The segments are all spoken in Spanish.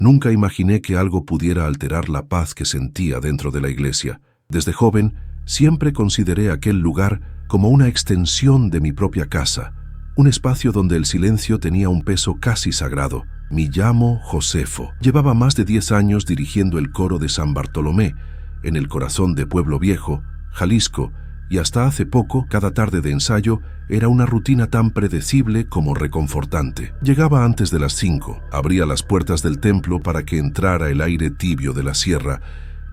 Nunca imaginé que algo pudiera alterar la paz que sentía dentro de la iglesia. Desde joven, siempre consideré aquel lugar como una extensión de mi propia casa, un espacio donde el silencio tenía un peso casi sagrado. Me llamo Josefo. Llevaba más de 10 años dirigiendo el coro de San Bartolomé, en el corazón de Pueblo Viejo, Jalisco, y hasta hace poco, cada tarde de ensayo, era una rutina tan predecible como reconfortante. Llegaba antes de las 5, abría las puertas del templo para que entrara el aire tibio de la sierra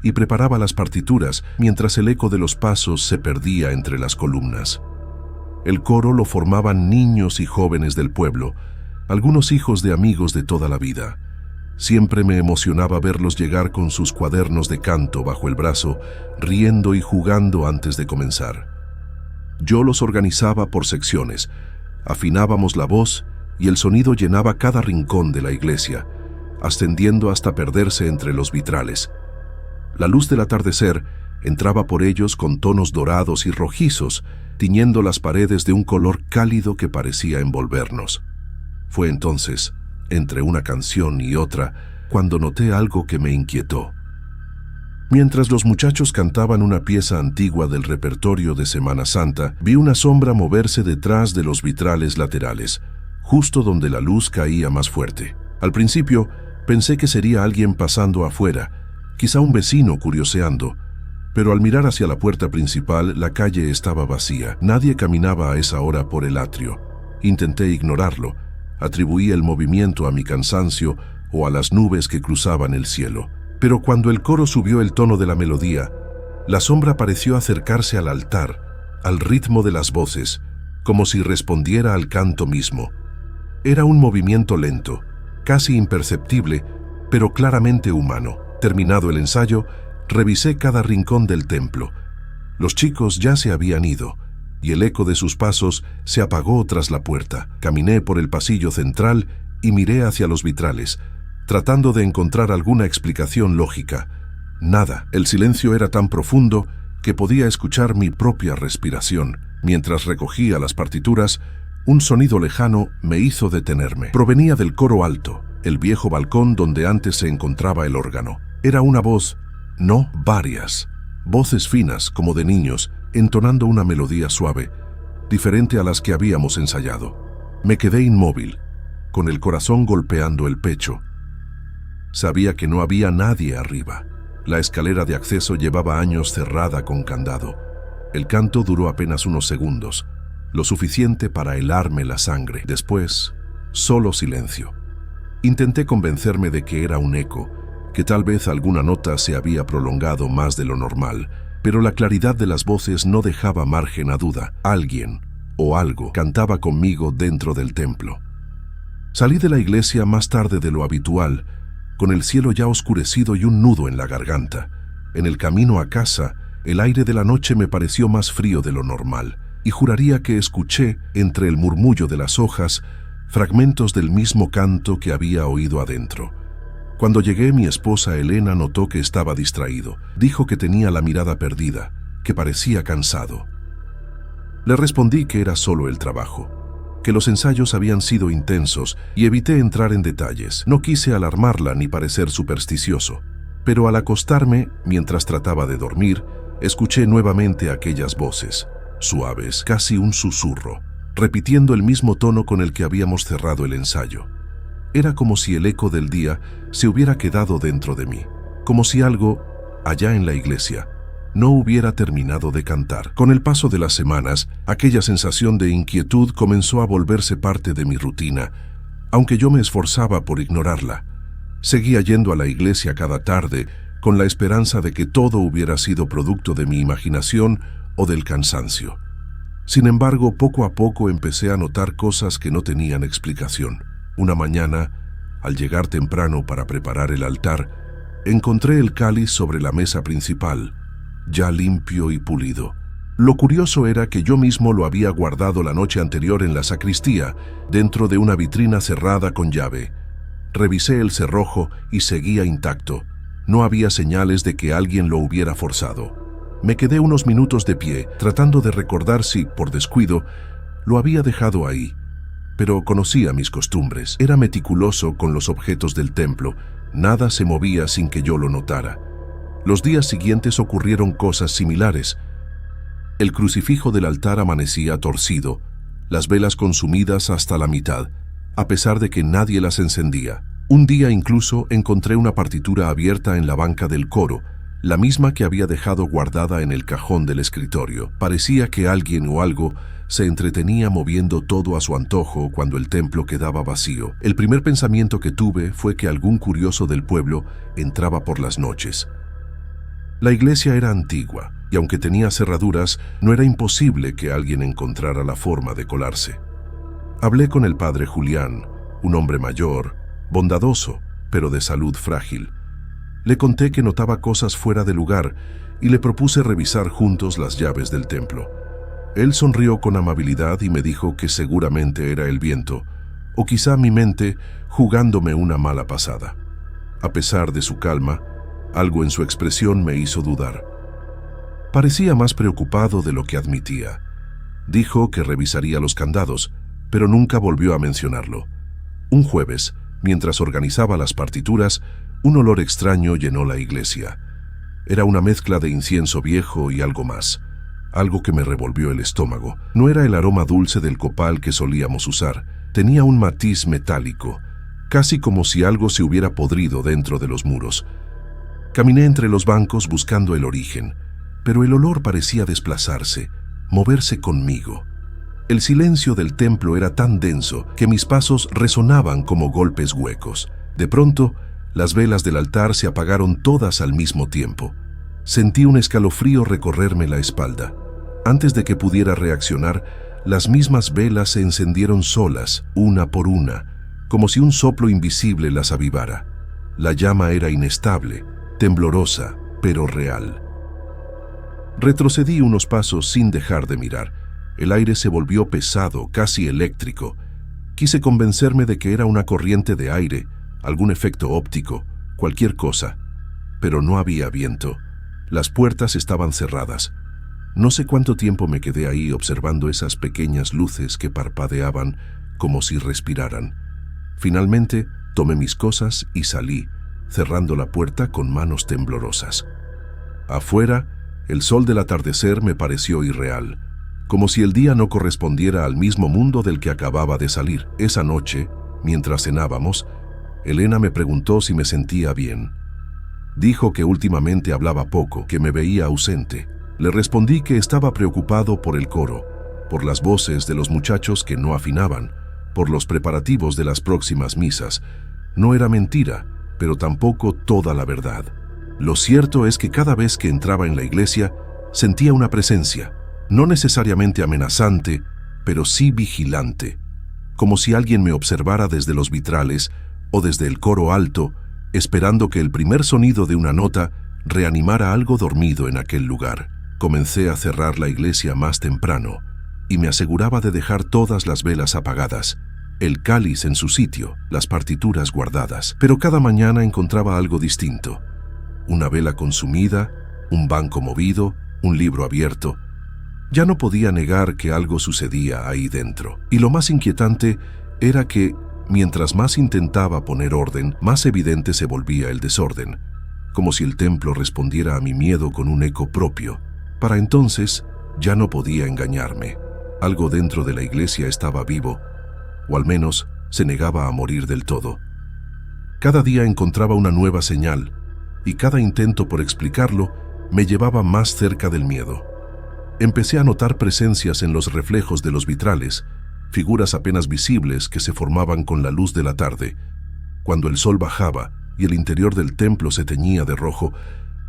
y preparaba las partituras mientras el eco de los pasos se perdía entre las columnas. El coro lo formaban niños y jóvenes del pueblo, algunos hijos de amigos de toda la vida. Siempre me emocionaba verlos llegar con sus cuadernos de canto bajo el brazo, riendo y jugando antes de comenzar. Yo los organizaba por secciones, afinábamos la voz y el sonido llenaba cada rincón de la iglesia, ascendiendo hasta perderse entre los vitrales. La luz del atardecer entraba por ellos con tonos dorados y rojizos, tiñendo las paredes de un color cálido que parecía envolvernos. Fue entonces, entre una canción y otra, cuando noté algo que me inquietó. Mientras los muchachos cantaban una pieza antigua del repertorio de Semana Santa, vi una sombra moverse detrás de los vitrales laterales, justo donde la luz caía más fuerte. Al principio, pensé que sería alguien pasando afuera, quizá un vecino curioseando, pero al mirar hacia la puerta principal, la calle estaba vacía. Nadie caminaba a esa hora por el atrio. Intenté ignorarlo. Atribuí el movimiento a mi cansancio o a las nubes que cruzaban el cielo. Pero cuando el coro subió el tono de la melodía, la sombra pareció acercarse al altar, al ritmo de las voces, como si respondiera al canto mismo. Era un movimiento lento, casi imperceptible, pero claramente humano. Terminado el ensayo, revisé cada rincón del templo. Los chicos ya se habían ido, y el eco de sus pasos se apagó tras la puerta. Caminé por el pasillo central y miré hacia los vitrales, tratando de encontrar alguna explicación lógica. Nada. El silencio era tan profundo que podía escuchar mi propia respiración. Mientras recogía las partituras, un sonido lejano me hizo detenerme. Provenía del coro alto, el viejo balcón donde antes se encontraba el órgano. Era una voz, no, varias, voces finas como de niños, entonando una melodía suave, diferente a las que habíamos ensayado. Me quedé inmóvil, con el corazón golpeando el pecho. Sabía que no había nadie arriba. La escalera de acceso llevaba años cerrada con candado. El canto duró apenas unos segundos, lo suficiente para helarme la sangre. Después, solo silencio. Intenté convencerme de que era un eco, que tal vez alguna nota se había prolongado más de lo normal, pero la claridad de las voces no dejaba margen a duda. Alguien o algo cantaba conmigo dentro del templo. Salí de la iglesia más tarde de lo habitual, con el cielo ya oscurecido y un nudo en la garganta. En el camino a casa, el aire de la noche me pareció más frío de lo normal, y juraría que escuché, entre el murmullo de las hojas, fragmentos del mismo canto que había oído adentro. Cuando llegué, mi esposa Elena notó que estaba distraído. Dijo que tenía la mirada perdida, que parecía cansado. Le respondí que era solo el trabajo, que los ensayos habían sido intensos y evité entrar en detalles. No quise alarmarla ni parecer supersticioso, pero al acostarme, mientras trataba de dormir, escuché nuevamente aquellas voces, suaves, casi un susurro, repitiendo el mismo tono con el que habíamos cerrado el ensayo. Era como si el eco del día se hubiera quedado dentro de mí, como si algo, allá en la iglesia, no hubiera terminado de cantar. Con el paso de las semanas, aquella sensación de inquietud comenzó a volverse parte de mi rutina, aunque yo me esforzaba por ignorarla. Seguía yendo a la iglesia cada tarde, con la esperanza de que todo hubiera sido producto de mi imaginación o del cansancio. Sin embargo, poco a poco empecé a notar cosas que no tenían explicación. Una mañana, al llegar temprano para preparar el altar, encontré el cáliz sobre la mesa principal, ya limpio y pulido. Lo curioso era que yo mismo lo había guardado la noche anterior en la sacristía, dentro de una vitrina cerrada con llave. Revisé el cerrojo y seguía intacto. No había señales de que alguien lo hubiera forzado. Me quedé unos minutos de pie, tratando de recordar si, por descuido, lo había dejado ahí. Pero conocía mis costumbres. Era meticuloso con los objetos del templo, Nada se movía sin que yo lo notara. Los días siguientes ocurrieron cosas similares. El crucifijo del altar amanecía torcido, las velas consumidas hasta la mitad, a pesar de que nadie las encendía. Un día incluso encontré una partitura abierta en la banca del coro, la misma que había dejado guardada en el cajón del escritorio. Parecía que alguien o algo se entretenía moviendo todo a su antojo cuando el templo quedaba vacío. El primer pensamiento que tuve fue que algún curioso del pueblo entraba por las noches. La iglesia era antigua, y aunque tenía cerraduras, no era imposible que alguien encontrara la forma de colarse. Hablé con el padre Julián, un hombre mayor, bondadoso, pero de salud frágil. Le conté que notaba cosas fuera de lugar y le propuse revisar juntos las llaves del templo. Él sonrió con amabilidad y me dijo que seguramente era el viento, o quizá mi mente jugándome una mala pasada. A pesar de su calma, algo en su expresión me hizo dudar. Parecía más preocupado de lo que admitía. Dijo que revisaría los candados, pero nunca volvió a mencionarlo. Un jueves, mientras organizaba las partituras, un olor extraño llenó la iglesia. Era una mezcla de incienso viejo y algo más, algo que me revolvió el estómago. No era el aroma dulce del copal que solíamos usar, tenía un matiz metálico, casi como si algo se hubiera podrido dentro de los muros. Caminé entre los bancos buscando el origen, pero el olor parecía desplazarse, moverse conmigo. El silencio del templo era tan denso que mis pasos resonaban como golpes huecos. De pronto, las velas del altar se apagaron todas al mismo tiempo. Sentí un escalofrío recorrerme la espalda. Antes de que pudiera reaccionar, las mismas velas se encendieron solas, una por una, como si un soplo invisible las avivara. La llama era inestable, temblorosa, pero real. Retrocedí unos pasos sin dejar de mirar. El aire se volvió pesado, casi eléctrico. Quise convencerme de que era una corriente de aire, algún efecto óptico, cualquier cosa. Pero no había viento. Las puertas estaban cerradas. No sé cuánto tiempo me quedé ahí observando esas pequeñas luces que parpadeaban como si respiraran. Finalmente, tomé mis cosas y salí, cerrando la puerta con manos temblorosas. Afuera, el sol del atardecer me pareció irreal, como si el día no correspondiera al mismo mundo del que acababa de salir. Esa noche, mientras cenábamos, Elena me preguntó si me sentía bien. Dijo que últimamente hablaba poco, que me veía ausente. Le respondí que estaba preocupado por el coro, por las voces de los muchachos que no afinaban, por los preparativos de las próximas misas. No era mentira, pero tampoco toda la verdad. Lo cierto es que cada vez que entraba en la iglesia, sentía una presencia, no necesariamente amenazante, pero sí vigilante, como si alguien me observara desde los vitrales o desde el coro alto, esperando que el primer sonido de una nota reanimara algo dormido en aquel lugar. Comencé a cerrar la iglesia más temprano y me aseguraba de dejar todas las velas apagadas, el cáliz en su sitio, las partituras guardadas. Pero cada mañana encontraba algo distinto. Una vela consumida, un banco movido, un libro abierto. Ya no podía negar que algo sucedía ahí dentro. Y lo más inquietante era que, mientras más intentaba poner orden, más evidente se volvía el desorden, como si el templo respondiera a mi miedo con un eco propio. Para entonces, ya no podía engañarme. Algo dentro de la iglesia estaba vivo, o al menos se negaba a morir del todo. Cada día encontraba una nueva señal, y cada intento por explicarlo me llevaba más cerca del miedo. Empecé a notar presencias en los reflejos de los vitrales, figuras apenas visibles que se formaban con la luz de la tarde. Cuando el sol bajaba y el interior del templo se teñía de rojo,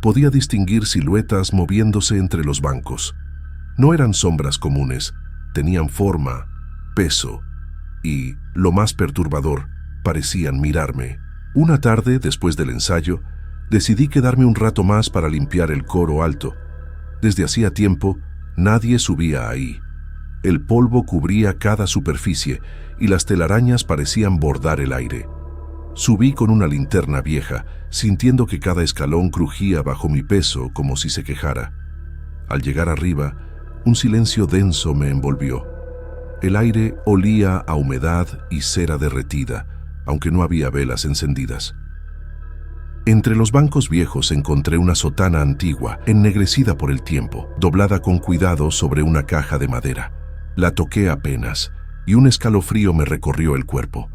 podía distinguir siluetas moviéndose entre los bancos. No eran sombras comunes, tenían forma, peso y, lo más perturbador, parecían mirarme. Una tarde, después del ensayo, decidí quedarme un rato más para limpiar el coro alto. Desde hacía tiempo, nadie subía ahí. El polvo cubría cada superficie y las telarañas parecían bordar el aire. Subí con una linterna vieja, sintiendo que cada escalón crujía bajo mi peso como si se quejara. Al llegar arriba, un silencio denso me envolvió. El aire olía a humedad y cera derretida, aunque no había velas encendidas. Entre los bancos viejos encontré una sotana antigua, ennegrecida por el tiempo, doblada con cuidado sobre una caja de madera. La toqué apenas, y un escalofrío me recorrió el cuerpo.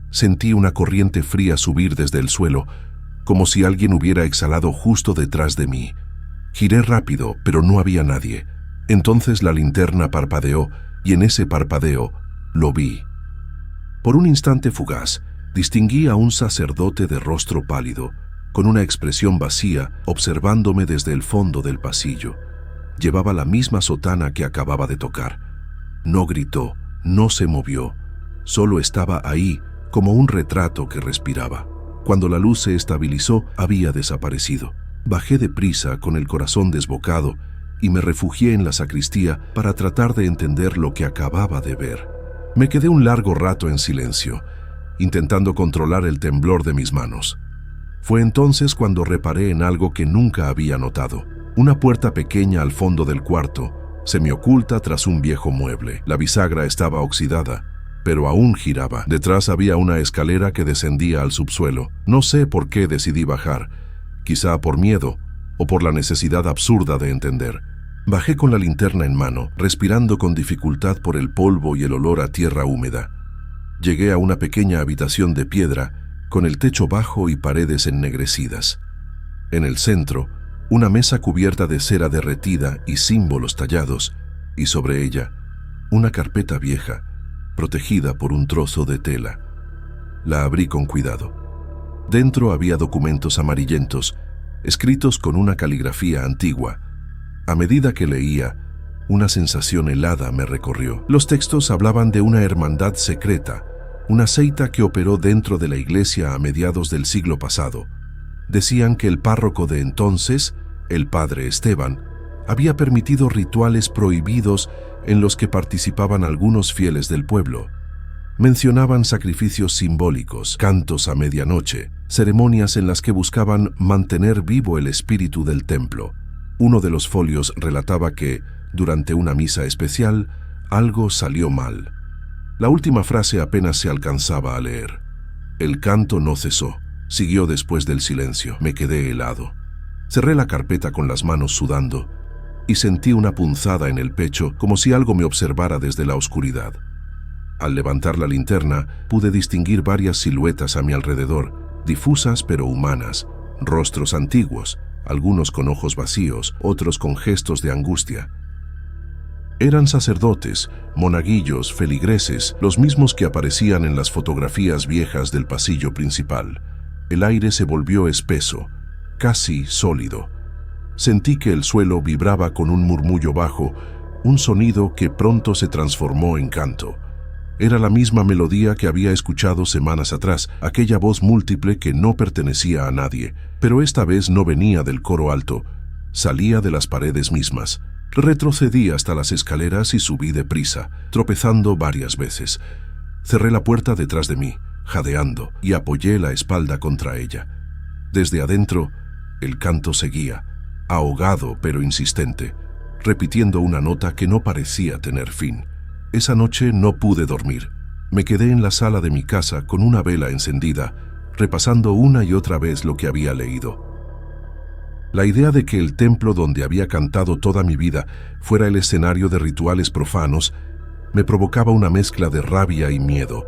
Sentí una corriente fría subir desde el suelo, como si alguien hubiera exhalado justo detrás de mí. Giré rápido, pero no había nadie. Entonces la linterna parpadeó, y en ese parpadeo lo vi. Por un instante fugaz, distinguí a un sacerdote de rostro pálido, con una expresión vacía, observándome desde el fondo del pasillo. Llevaba la misma sotana que acababa de tocar. No gritó, no se movió, solo estaba ahí, como un retrato que respiraba. Cuando la luz se estabilizó, había desaparecido. Bajé deprisa con el corazón desbocado y me refugié en la sacristía para tratar de entender lo que acababa de ver. Me quedé un largo rato en silencio, intentando controlar el temblor de mis manos. Fue entonces cuando reparé en algo que nunca había notado. Una puerta pequeña al fondo del cuarto, semioculta tras un viejo mueble. La bisagra estaba oxidada, pero aún giraba. Detrás había una escalera que descendía al subsuelo. No sé por qué decidí bajar, quizá por miedo o por la necesidad absurda de entender. Bajé con la linterna en mano, respirando con dificultad por el polvo y el olor a tierra húmeda. Llegué a una pequeña habitación de piedra, con el techo bajo y paredes ennegrecidas. En el centro, una mesa cubierta de cera derretida y símbolos tallados, y sobre ella, una carpeta vieja, protegida por un trozo de tela. La abrí con cuidado. Dentro había documentos amarillentos, escritos con una caligrafía antigua. A medida que leía, una sensación helada me recorrió. Los textos hablaban de una hermandad secreta, una secta que operó dentro de la iglesia a mediados del siglo pasado. Decían que el párroco de entonces, el padre Esteban, había permitido rituales prohibidos en los que participaban algunos fieles del pueblo. Mencionaban sacrificios simbólicos, cantos a medianoche, ceremonias en las que buscaban mantener vivo el espíritu del templo. Uno de los folios relataba que, durante una misa especial, algo salió mal. La última frase apenas se alcanzaba a leer. El canto no cesó. Siguió después del silencio. Me quedé helado. Cerré la carpeta con las manos sudando y sentí una punzada en el pecho, como si algo me observara desde la oscuridad. Al levantar la linterna, pude distinguir varias siluetas a mi alrededor, difusas pero humanas, rostros antiguos, algunos con ojos vacíos, otros con gestos de angustia. Eran sacerdotes, monaguillos, feligreses, los mismos que aparecían en las fotografías viejas del pasillo principal. El aire se volvió espeso, casi sólido. Sentí que el suelo vibraba con un murmullo bajo, un sonido que pronto se transformó en canto. Era la misma melodía que había escuchado semanas atrás, aquella voz múltiple que no pertenecía a nadie, pero esta vez no venía del coro alto, salía de las paredes mismas. Retrocedí hasta las escaleras y subí deprisa, tropezando varias veces. Cerré la puerta detrás de mí, jadeando, y apoyé la espalda contra ella. Desde adentro, el canto seguía, ahogado pero insistente, repitiendo una nota que no parecía tener fin. Esa noche no pude dormir. Me quedé en la sala de mi casa con una vela encendida, repasando una y otra vez lo que había leído. La idea de que el templo donde había cantado toda mi vida fuera el escenario de rituales profanos me provocaba una mezcla de rabia y miedo.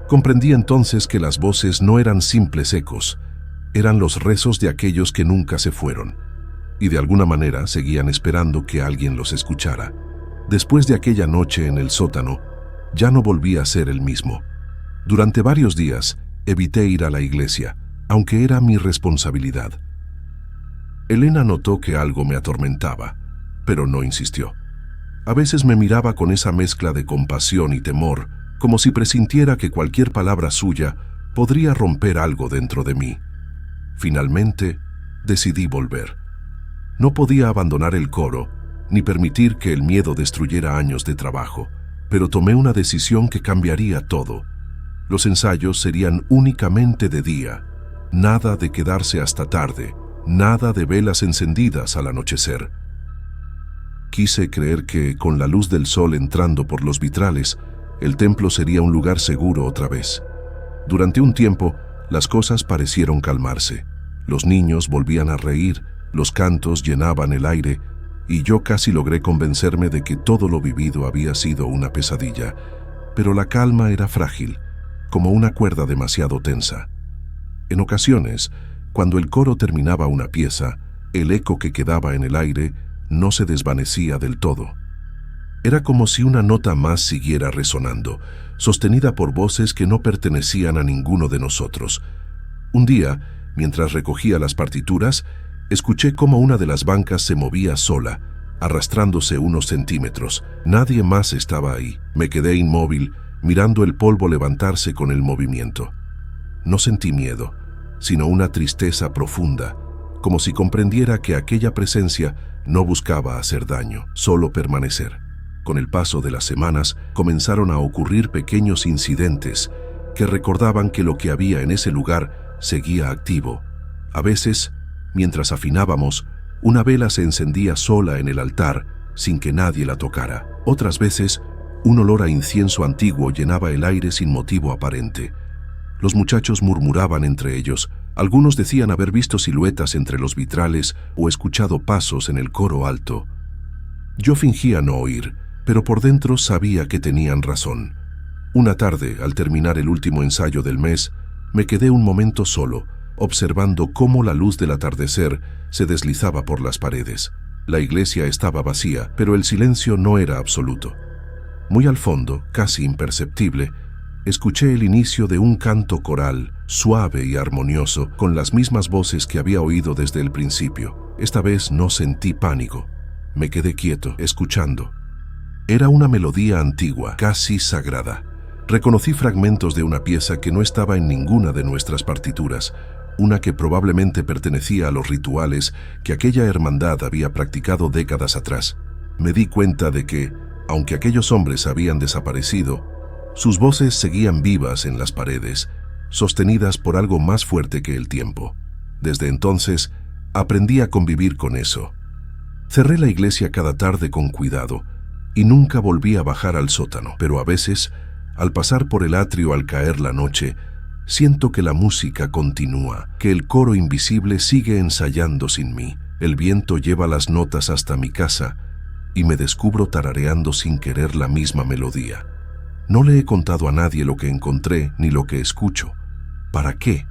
Comprendí entonces que las voces no eran simples ecos, eran los rezos de aquellos que nunca se fueron, y de alguna manera seguían esperando que alguien los escuchara. Después de aquella noche en el sótano, ya no volví a ser el mismo. Durante varios días evité ir a la iglesia, aunque era mi responsabilidad. Elena notó que algo me atormentaba, pero no insistió. A veces me miraba con esa mezcla de compasión y temor, como si presintiera que cualquier palabra suya podría romper algo dentro de mí. Finalmente, decidí volver. No podía abandonar el coro, ni permitir que el miedo destruyera años de trabajo, pero tomé una decisión que cambiaría todo. Los ensayos serían únicamente de día, nada de quedarse hasta tarde, nada de velas encendidas al anochecer. Quise creer que, con la luz del sol entrando por los vitrales, el templo sería un lugar seguro otra vez. Durante un tiempo, las cosas parecieron calmarse. Los niños volvían a reír, los cantos llenaban el aire, y yo casi logré convencerme de que todo lo vivido había sido una pesadilla, pero la calma era frágil, como una cuerda demasiado tensa. En ocasiones, cuando el coro terminaba una pieza, el eco que quedaba en el aire no se desvanecía del todo. Era como si una nota más siguiera resonando, sostenida por voces que no pertenecían a ninguno de nosotros. Un día, mientras recogía las partituras, escuché cómo una de las bancas se movía sola, arrastrándose unos centímetros. Nadie más estaba ahí. Me quedé inmóvil, mirando el polvo levantarse con el movimiento. No sentí miedo, sino una tristeza profunda, como si comprendiera que aquella presencia no buscaba hacer daño, solo permanecer. Con el paso de las semanas comenzaron a ocurrir pequeños incidentes que recordaban que lo que había en ese lugar seguía activo. A veces, mientras afinábamos, una vela se encendía sola en el altar sin que nadie la tocara. Otras veces, un olor a incienso antiguo llenaba el aire sin motivo aparente. Los muchachos murmuraban entre ellos. Algunos decían haber visto siluetas entre los vitrales o escuchado pasos en el coro alto. Yo fingía no oír, pero por dentro sabía que tenían razón. Una tarde, al terminar el último ensayo del mes, me quedé un momento solo, observando cómo la luz del atardecer se deslizaba por las paredes. La iglesia estaba vacía, pero el silencio no era absoluto. Muy al fondo, casi imperceptible, escuché el inicio de un canto coral, suave y armonioso, con las mismas voces que había oído desde el principio. Esta vez no sentí pánico. Me quedé quieto, escuchando. Era una melodía antigua, casi sagrada. Reconocí fragmentos de una pieza que no estaba en ninguna de nuestras partituras, una que probablemente pertenecía a los rituales que aquella hermandad había practicado décadas atrás. Me di cuenta de que, aunque aquellos hombres habían desaparecido, sus voces seguían vivas en las paredes, sostenidas por algo más fuerte que el tiempo. Desde entonces, aprendí a convivir con eso. Cerré la iglesia cada tarde con cuidado y nunca volví a bajar al sótano, pero a veces, al pasar por el atrio al caer la noche, siento que la música continúa, que el coro invisible sigue ensayando sin mí. El viento lleva las notas hasta mi casa y me descubro tarareando sin querer la misma melodía. No le he contado a nadie lo que encontré ni lo que escucho. ¿Para qué?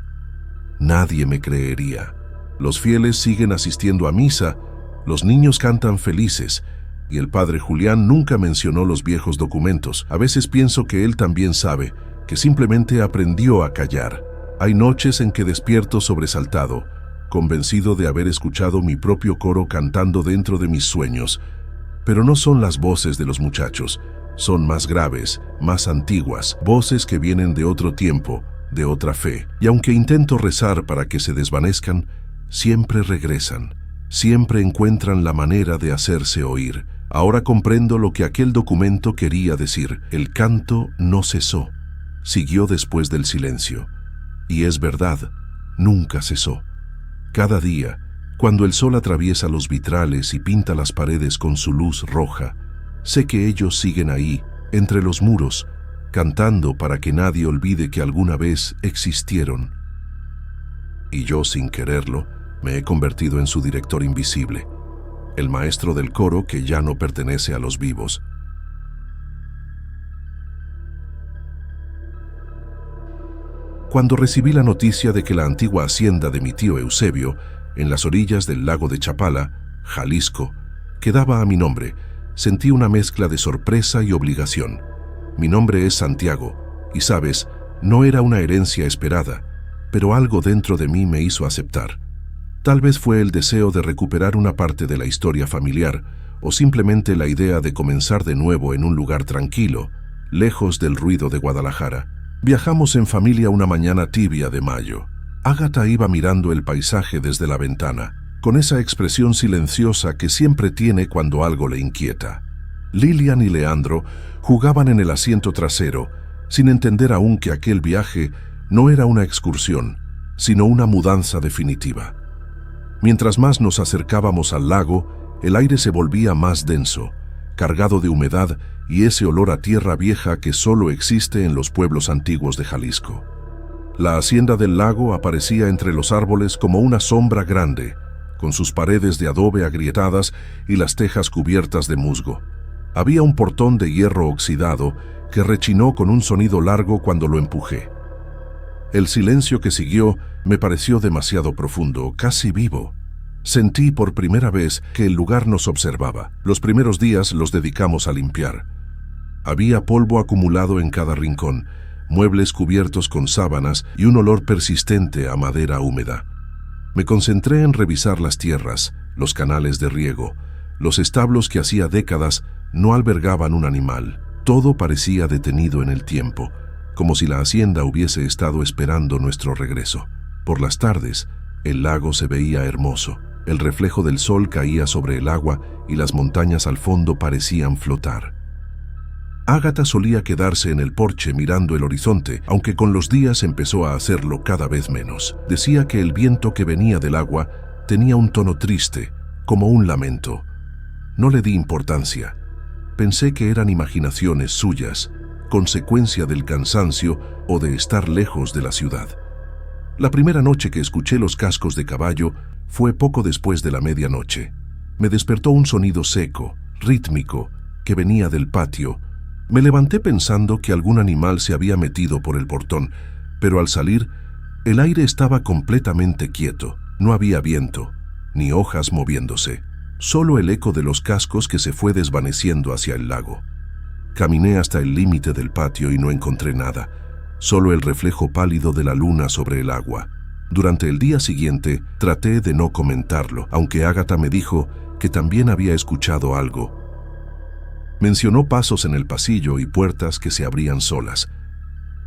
Nadie me creería. Los fieles siguen asistiendo a misa, los niños cantan felices, y el padre Julián nunca mencionó los viejos documentos. A veces pienso que él también sabe, que simplemente aprendió a callar. Hay noches en que despierto sobresaltado, convencido de haber escuchado mi propio coro cantando dentro de mis sueños. Pero no son las voces de los muchachos, son más graves, más antiguas, voces que vienen de otro tiempo, de otra fe. Y aunque intento rezar para que se desvanezcan, siempre regresan, siempre encuentran la manera de hacerse oír. Ahora comprendo lo que aquel documento quería decir. El canto no cesó, siguió después del silencio. Y es verdad, nunca cesó. Cada día, cuando el sol atraviesa los vitrales y pinta las paredes con su luz roja, sé que ellos siguen ahí, entre los muros, cantando para que nadie olvide que alguna vez existieron. Y yo, sin quererlo, me he convertido en su director invisible, el maestro del coro que ya no pertenece a los vivos. Cuando recibí la noticia de que la antigua hacienda de mi tío Eusebio, en las orillas del lago de Chapala, Jalisco, quedaba a mi nombre, sentí una mezcla de sorpresa y obligación. Mi nombre es Santiago, y sabes, no era una herencia esperada, pero algo dentro de mí me hizo aceptar. Tal vez fue el deseo de recuperar una parte de la historia familiar, o simplemente la idea de comenzar de nuevo en un lugar tranquilo, lejos del ruido de Guadalajara. Viajamos en familia una mañana tibia de mayo. Ágata iba mirando el paisaje desde la ventana, con esa expresión silenciosa que siempre tiene cuando algo le inquieta. Lilian y Leandro jugaban en el asiento trasero, sin entender aún que aquel viaje no era una excursión, sino una mudanza definitiva. Mientras más nos acercábamos al lago, el aire se volvía más denso, cargado de humedad y ese olor a tierra vieja que solo existe en los pueblos antiguos de Jalisco. La hacienda del lago aparecía entre los árboles como una sombra grande, con sus paredes de adobe agrietadas y las tejas cubiertas de musgo. Había un portón de hierro oxidado que rechinó con un sonido largo cuando lo empujé. El silencio que siguió me pareció demasiado profundo, casi vivo. Sentí por primera vez que el lugar nos observaba. Los primeros días los dedicamos a limpiar. Había polvo acumulado en cada rincón, muebles cubiertos con sábanas y un olor persistente a madera húmeda. Me concentré en revisar las tierras, los canales de riego, los establos que hacía décadas no albergaban un animal. Todo parecía detenido en el tiempo, como si la hacienda hubiese estado esperando nuestro regreso. Por las tardes, el lago se veía hermoso. El reflejo del sol caía sobre el agua y las montañas al fondo parecían flotar. Ágata solía quedarse en el porche mirando el horizonte, aunque con los días empezó a hacerlo cada vez menos. Decía que el viento que venía del agua tenía un tono triste, como un lamento. No le di importancia. Pensé que eran imaginaciones suyas, consecuencia del cansancio o de estar lejos de la ciudad. La primera noche que escuché los cascos de caballo fue poco después de la medianoche. Me despertó un sonido seco, rítmico, que venía del patio. Me levanté pensando que algún animal se había metido por el portón, pero al salir, el aire estaba completamente quieto. No había viento, ni hojas moviéndose, solo el eco de los cascos que se fue desvaneciendo hacia el lago. Caminé hasta el límite del patio y no encontré nada, solo el reflejo pálido de la luna sobre el agua. Durante el día siguiente traté de no comentarlo, aunque Ágata me dijo que también había escuchado algo. Mencionó pasos en el pasillo y puertas que se abrían solas.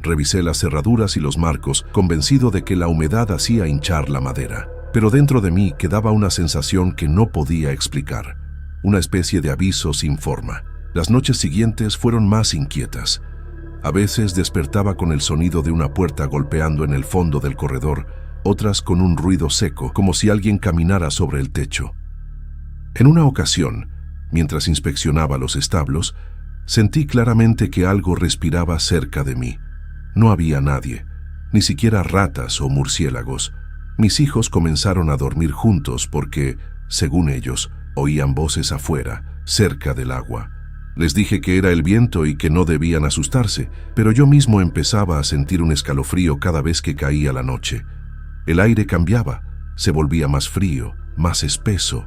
Revisé las cerraduras y los marcos, convencido de que la humedad hacía hinchar la madera. Pero dentro de mí quedaba una sensación que no podía explicar, una especie de aviso sin forma. Las noches siguientes fueron más inquietas. A veces despertaba con el sonido de una puerta golpeando en el fondo del corredor, otras con un ruido seco, como si alguien caminara sobre el techo. En una ocasión, mientras inspeccionaba los establos, sentí claramente que algo respiraba cerca de mí. No había nadie, ni siquiera ratas o murciélagos. Mis hijos comenzaron a dormir juntos porque, según ellos, oían voces afuera, cerca del agua. Les dije que era el viento y que no debían asustarse, pero yo mismo empezaba a sentir un escalofrío cada vez que caía la noche. El aire cambiaba, se volvía más frío, más espeso,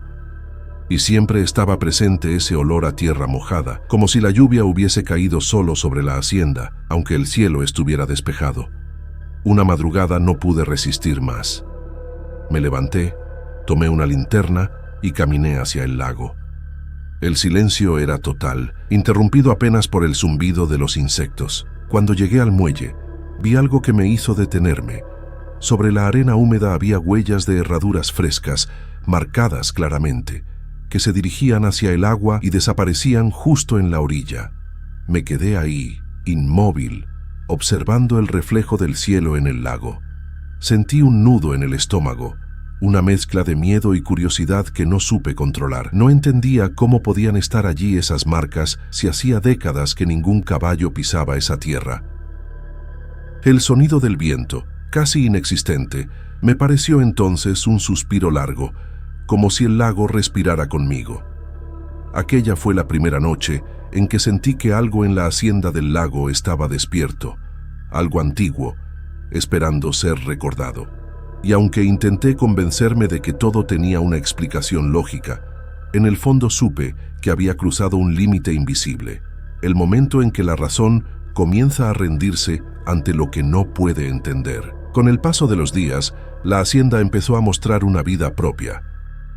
y siempre estaba presente ese olor a tierra mojada, como si la lluvia hubiese caído solo sobre la hacienda, aunque el cielo estuviera despejado. Una madrugada no pude resistir más. Me levanté, tomé una linterna y caminé hacia el lago. El silencio era total, interrumpido apenas por el zumbido de los insectos. Cuando llegué al muelle, vi algo que me hizo detenerme. Sobre la arena húmeda había huellas de herraduras frescas, marcadas claramente, que se dirigían hacia el agua y desaparecían justo en la orilla. Me quedé ahí, inmóvil, observando el reflejo del cielo en el lago. Sentí un nudo en el estómago, una mezcla de miedo y curiosidad que no supe controlar. No entendía cómo podían estar allí esas marcas si hacía décadas que ningún caballo pisaba esa tierra. El sonido del viento, casi inexistente, me pareció entonces un suspiro largo, como si el lago respirara conmigo. Aquella fue la primera noche en que sentí que algo en la hacienda del lago estaba despierto, algo antiguo, esperando ser recordado. Y aunque intenté convencerme de que todo tenía una explicación lógica, en el fondo supe que había cruzado un límite invisible, el momento en que la razón comienza a rendirse ante lo que no puede entender. Con el paso de los días, la hacienda empezó a mostrar una vida propia.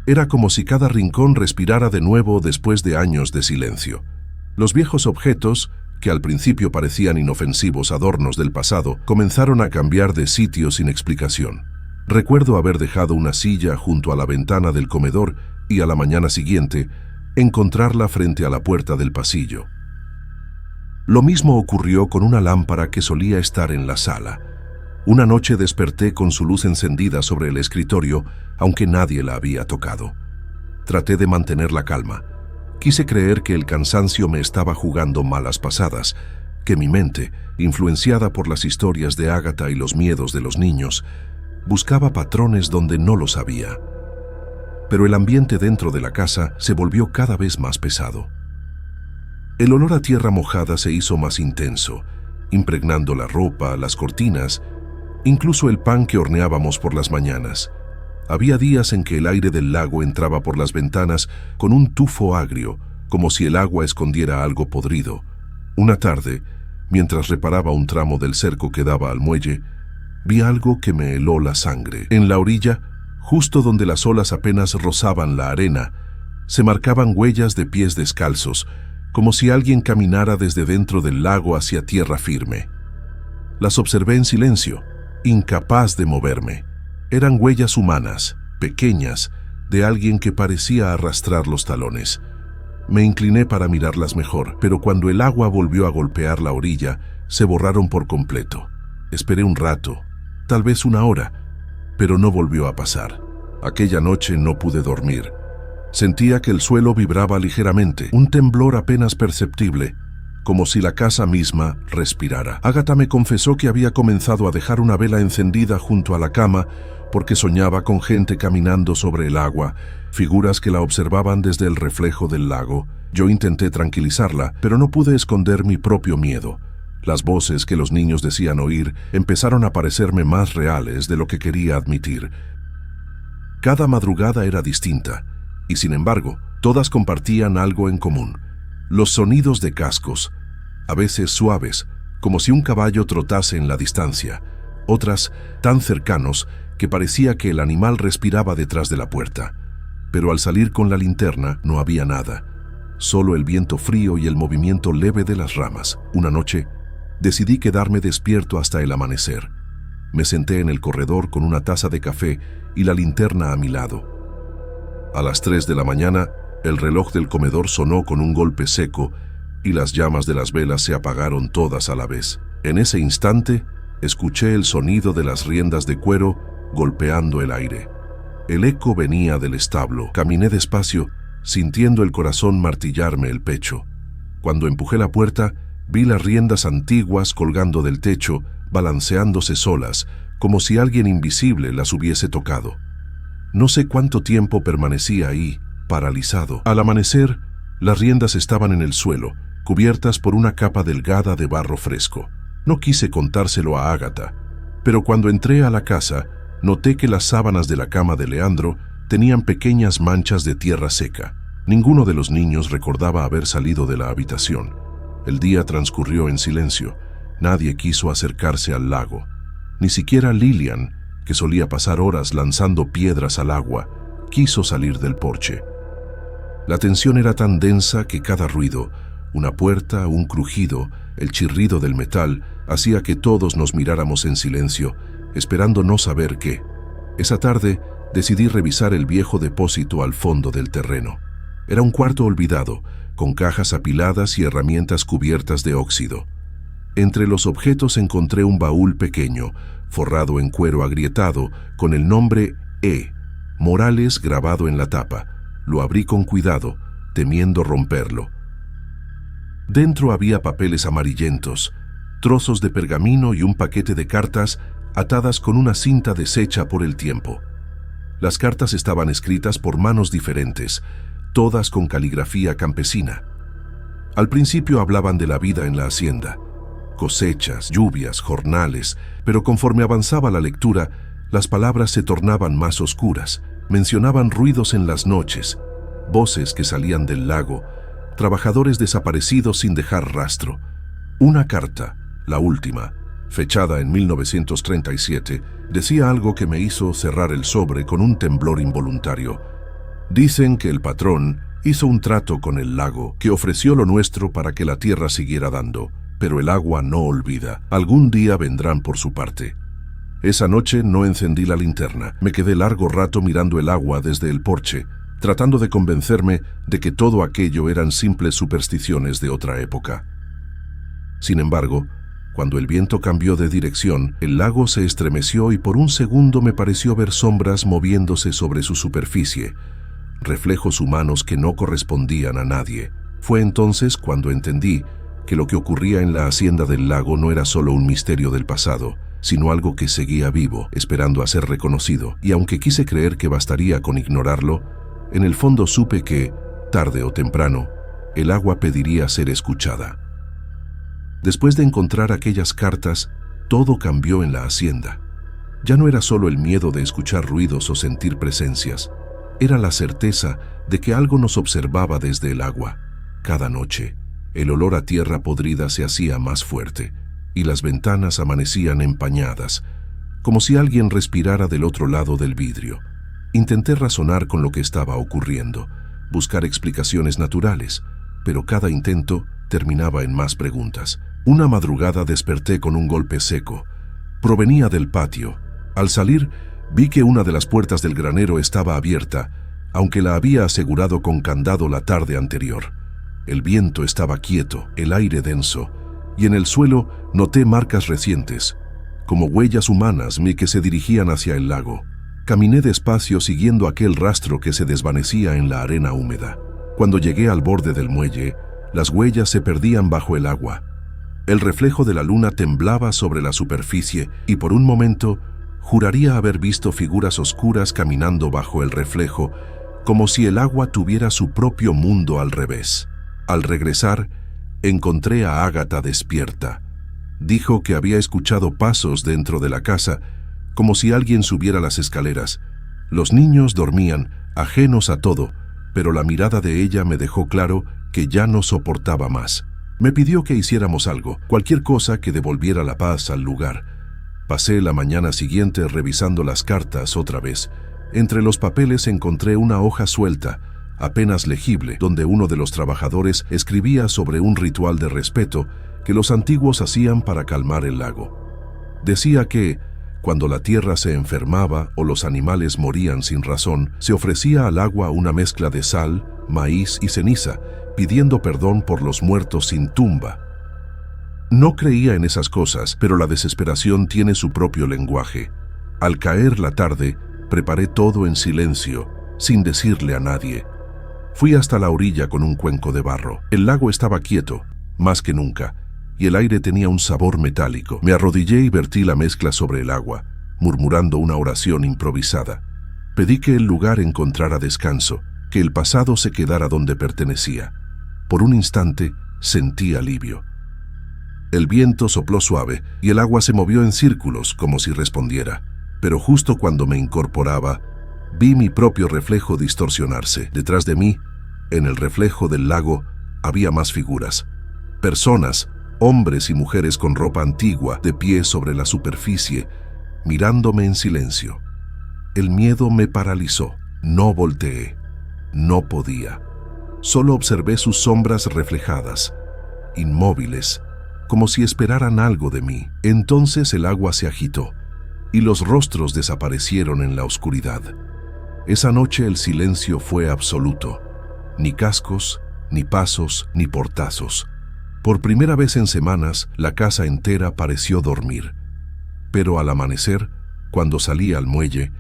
Era como si cada rincón respirara de nuevo después de años de silencio. Los viejos objetos, que al principio parecían inofensivos adornos del pasado, comenzaron a cambiar de sitio sin explicación. Recuerdo haber dejado una silla junto a la ventana del comedor y a la mañana siguiente encontrarla frente a la puerta del pasillo. Lo mismo ocurrió con una lámpara que solía estar en la sala. Una noche desperté con su luz encendida sobre el escritorio, aunque nadie la había tocado. Traté de mantener la calma. Quise creer que el cansancio me estaba jugando malas pasadas, que mi mente, influenciada por las historias de Ágata y los miedos de los niños, buscaba patrones donde no los había. Pero el ambiente dentro de la casa se volvió cada vez más pesado. El olor a tierra mojada se hizo más intenso, impregnando la ropa, las cortinas, incluso el pan que horneábamos por las mañanas. Había días en que el aire del lago entraba por las ventanas con un tufo agrio, como si el agua escondiera algo podrido. Una tarde, mientras reparaba un tramo del cerco que daba al muelle, vi algo que me heló la sangre. En la orilla, justo donde las olas apenas rozaban la arena, se marcaban huellas de pies descalzos, como si alguien caminara desde dentro del lago hacia tierra firme. Las observé en silencio, incapaz de moverme. Eran huellas humanas, pequeñas, de alguien que parecía arrastrar los talones. Me incliné para mirarlas mejor, pero cuando el agua volvió a golpear la orilla, se borraron por completo. Esperé un rato, tal vez una hora, pero no volvió a pasar. Aquella noche no pude dormir. Sentía que el suelo vibraba ligeramente, un temblor apenas perceptible, como si la casa misma respirara. Ágata me confesó que había comenzado a dejar una vela encendida junto a la cama porque soñaba con gente caminando sobre el agua, figuras que la observaban desde el reflejo del lago. Yo intenté tranquilizarla, pero no pude esconder mi propio miedo. Las voces que los niños decían oír empezaron a parecerme más reales de lo que quería admitir. Cada madrugada era distinta, y sin embargo, todas compartían algo en común: los sonidos de cascos, a veces suaves, como si un caballo trotase en la distancia, otras tan cercanos que parecía que el animal respiraba detrás de la puerta. Pero al salir con la linterna no había nada, solo el viento frío y el movimiento leve de las ramas. Una noche, decidí quedarme despierto hasta el amanecer. Me senté en el corredor con una taza de café y la linterna a mi lado. A las 3 de la mañana, el reloj del comedor sonó con un golpe seco y las llamas de las velas se apagaron todas a la vez. En ese instante, escuché el sonido de las riendas de cuero golpeando el aire. El eco venía del establo. Caminé despacio, sintiendo el corazón martillarme el pecho. Cuando empujé la puerta, vi las riendas antiguas colgando del techo, balanceándose solas, como si alguien invisible las hubiese tocado. No sé cuánto tiempo permanecía ahí, paralizado. Al amanecer, las riendas estaban en el suelo, cubiertas por una capa delgada de barro fresco. No quise contárselo a Ágata, pero cuando entré a la casa, noté que las sábanas de la cama de Leandro tenían pequeñas manchas de tierra seca. Ninguno de los niños recordaba haber salido de la habitación. El día transcurrió en silencio. Nadie quiso acercarse al lago. Ni siquiera Lilian, que solía pasar horas lanzando piedras al agua, quiso salir del porche. La tensión era tan densa que cada ruido, una puerta, un crujido, el chirrido del metal, hacía que todos nos miráramos en silencio, esperando no saber qué. Esa tarde decidí revisar el viejo depósito al fondo del terreno. Era un cuarto olvidado, con cajas apiladas y herramientas cubiertas de óxido. Entre los objetos encontré un baúl pequeño, forrado en cuero agrietado, con el nombre E. Morales grabado en la tapa. Lo abrí con cuidado, temiendo romperlo. Dentro había papeles amarillentos, trozos de pergamino y un paquete de cartas atadas con una cinta deshecha por el tiempo. Las cartas estaban escritas por manos diferentes, todas con caligrafía campesina. Al principio hablaban de la vida en la hacienda, cosechas, lluvias, jornales, pero conforme avanzaba la lectura, las palabras se tornaban más oscuras. Mencionaban ruidos en las noches, voces que salían del lago, trabajadores desaparecidos sin dejar rastro. Una carta, la última, fechada en 1937, decía algo que me hizo cerrar el sobre con un temblor involuntario. Dicen que el patrón hizo un trato con el lago, que ofreció lo nuestro para que la tierra siguiera dando, pero el agua no olvida. Algún día vendrán por su parte. Esa noche no encendí la linterna. Me quedé largo rato mirando el agua desde el porche, tratando de convencerme de que todo aquello eran simples supersticiones de otra época. Sin embargo, cuando el viento cambió de dirección, el lago se estremeció y por un segundo me pareció ver sombras moviéndose sobre su superficie, reflejos humanos que no correspondían a nadie. Fue entonces cuando entendí que lo que ocurría en la hacienda del lago no era solo un misterio del pasado, sino algo que seguía vivo, esperando a ser reconocido, y aunque quise creer que bastaría con ignorarlo, en el fondo supe que, tarde o temprano, el agua pediría ser escuchada. Después de encontrar aquellas cartas, todo cambió en la hacienda. Ya no era solo el miedo de escuchar ruidos o sentir presencias, era la certeza de que algo nos observaba desde el agua. Cada noche, el olor a tierra podrida se hacía más fuerte, y las ventanas amanecían empañadas, como si alguien respirara del otro lado del vidrio. Intenté razonar con lo que estaba ocurriendo, buscar explicaciones naturales, pero cada intento terminaba en más preguntas. Una madrugada desperté con un golpe seco. Provenía del patio. Al salir, vi que una de las puertas del granero estaba abierta, aunque la había asegurado con candado la tarde anterior. El viento estaba quieto, el aire denso, y en el suelo noté marcas recientes, como huellas humanas que se dirigían hacia el lago. Caminé despacio siguiendo aquel rastro que se desvanecía en la arena húmeda. Cuando llegué al borde del muelle, las huellas se perdían bajo el agua. El reflejo de la luna temblaba sobre la superficie y por un momento juraría haber visto figuras oscuras caminando bajo el reflejo, como si el agua tuviera su propio mundo al revés. Al regresar, encontré a Ágata despierta. Dijo que había escuchado pasos dentro de la casa, como si alguien subiera las escaleras. Los niños dormían, ajenos a todo, pero la mirada de ella me dejó claro que ya no soportaba más. Me pidió que hiciéramos algo, cualquier cosa que devolviera la paz al lugar. Pasé la mañana siguiente revisando las cartas otra vez. Entre los papeles encontré una hoja suelta, apenas legible, donde uno de los trabajadores escribía sobre un ritual de respeto que los antiguos hacían para calmar el lago. Decía que, cuando la tierra se enfermaba o los animales morían sin razón, se ofrecía al agua una mezcla de sal, maíz y ceniza, pidiendo perdón por los muertos sin tumba. No creía en esas cosas, pero la desesperación tiene su propio lenguaje. Al caer la tarde, preparé todo en silencio, sin decirle a nadie. Fui hasta la orilla con un cuenco de barro. El lago estaba quieto, más que nunca, y el aire tenía un sabor metálico. Me arrodillé y vertí la mezcla sobre el agua, murmurando una oración improvisada. Pedí que el lugar encontrara descanso, que el pasado se quedara donde pertenecía. Por un instante sentí alivio. El viento sopló suave y el agua se movió en círculos como si respondiera. Pero justo cuando me incorporaba, vi mi propio reflejo distorsionarse. Detrás de mí, en el reflejo del lago, había más figuras. Personas, hombres y mujeres con ropa antigua, de pie sobre la superficie, mirándome en silencio. El miedo me paralizó. No volteé. No podía. Solo observé sus sombras reflejadas, inmóviles, como si esperaran algo de mí. Entonces el agua se agitó y los rostros desaparecieron en la oscuridad. Esa noche el silencio fue absoluto. Ni cascos, ni pasos, ni portazos. Por primera vez en semanas, la casa entera pareció dormir. Pero al amanecer, cuando salí al muelle,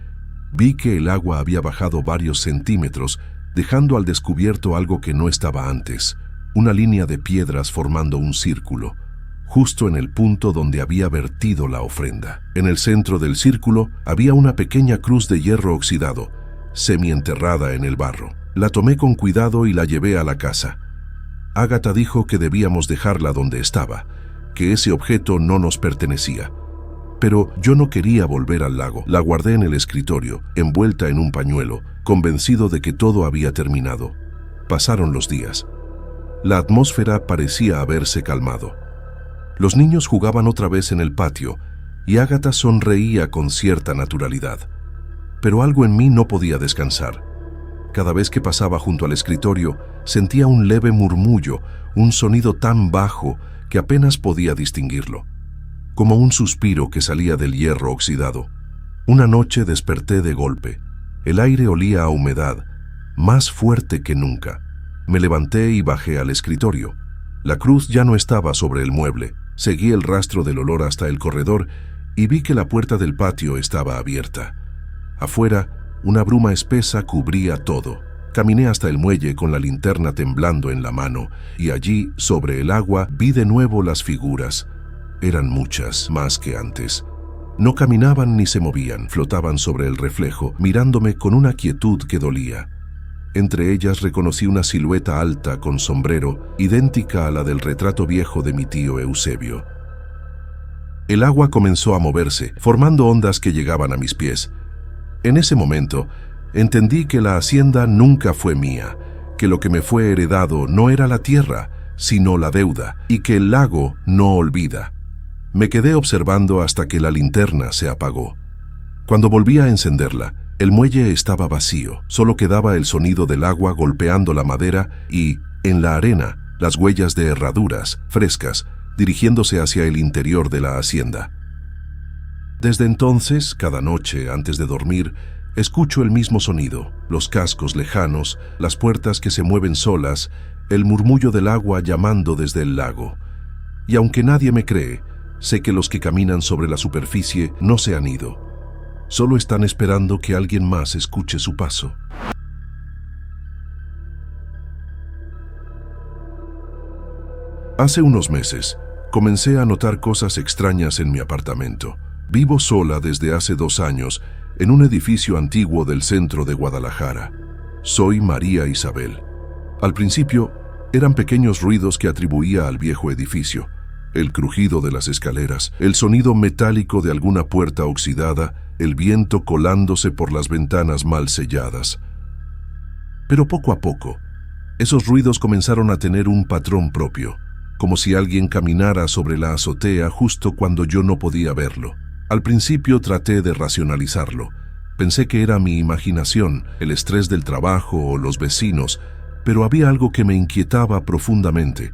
vi que el agua había bajado varios centímetros, dejando al descubierto algo que no estaba antes, una línea de piedras formando un círculo, justo en el punto donde había vertido la ofrenda. En el centro del círculo había una pequeña cruz de hierro oxidado, semienterrada en el barro. La tomé con cuidado y la llevé a la casa. Ágata dijo que debíamos dejarla donde estaba, que ese objeto no nos pertenecía. Pero yo no quería volver al lago. La guardé en el escritorio, envuelta en un pañuelo, convencido de que todo había terminado. Pasaron los días. La atmósfera parecía haberse calmado. Los niños jugaban otra vez en el patio y Ágata sonreía con cierta naturalidad. Pero algo en mí no podía descansar. Cada vez que pasaba junto al escritorio, sentía un leve murmullo, un sonido tan bajo que apenas podía distinguirlo, como un suspiro que salía del hierro oxidado. Una noche desperté de golpe. El aire olía a humedad, más fuerte que nunca. Me levanté y bajé al escritorio. La cruz ya no estaba sobre el mueble. Seguí el rastro del olor hasta el corredor y vi que la puerta del patio estaba abierta. Afuera, una bruma espesa cubría todo. Caminé hasta el muelle con la linterna temblando en la mano, y allí, sobre el agua, vi de nuevo las figuras. Eran muchas, más que antes. No caminaban ni se movían, flotaban sobre el reflejo, mirándome con una quietud que dolía. Entre ellas reconocí una silueta alta con sombrero, idéntica a la del retrato viejo de mi tío Eusebio. El agua comenzó a moverse, formando ondas que llegaban a mis pies. En ese momento, entendí que la hacienda nunca fue mía, que lo que me fue heredado no era la tierra, sino la deuda, y que el lago no olvida. Me quedé observando hasta que la linterna se apagó. Cuando volví a encenderla, el muelle estaba vacío, solo quedaba el sonido del agua golpeando la madera y, en la arena, las huellas de herraduras, frescas, dirigiéndose hacia el interior de la hacienda. Desde entonces, cada noche, antes de dormir, escucho el mismo sonido, los cascos lejanos, las puertas que se mueven solas, el murmullo del agua llamando desde el lago. Y aunque nadie me cree, sé que los que caminan sobre la superficie no se han ido. Solo están esperando que alguien más escuche su paso. Hace unos meses, comencé a notar cosas extrañas en mi apartamento. Vivo sola desde hace 2 años en un edificio antiguo del centro de Guadalajara. Soy María Isabel. Al principio, eran pequeños ruidos que atribuía al viejo edificio. El crujido de las escaleras, el sonido metálico de alguna puerta oxidada, el viento colándose por las ventanas mal selladas. Pero poco a poco, esos ruidos comenzaron a tener un patrón propio, como si alguien caminara sobre la azotea justo cuando yo no podía verlo. Al principio traté de racionalizarlo. Pensé que era mi imaginación, el estrés del trabajo o los vecinos, pero había algo que me inquietaba profundamente.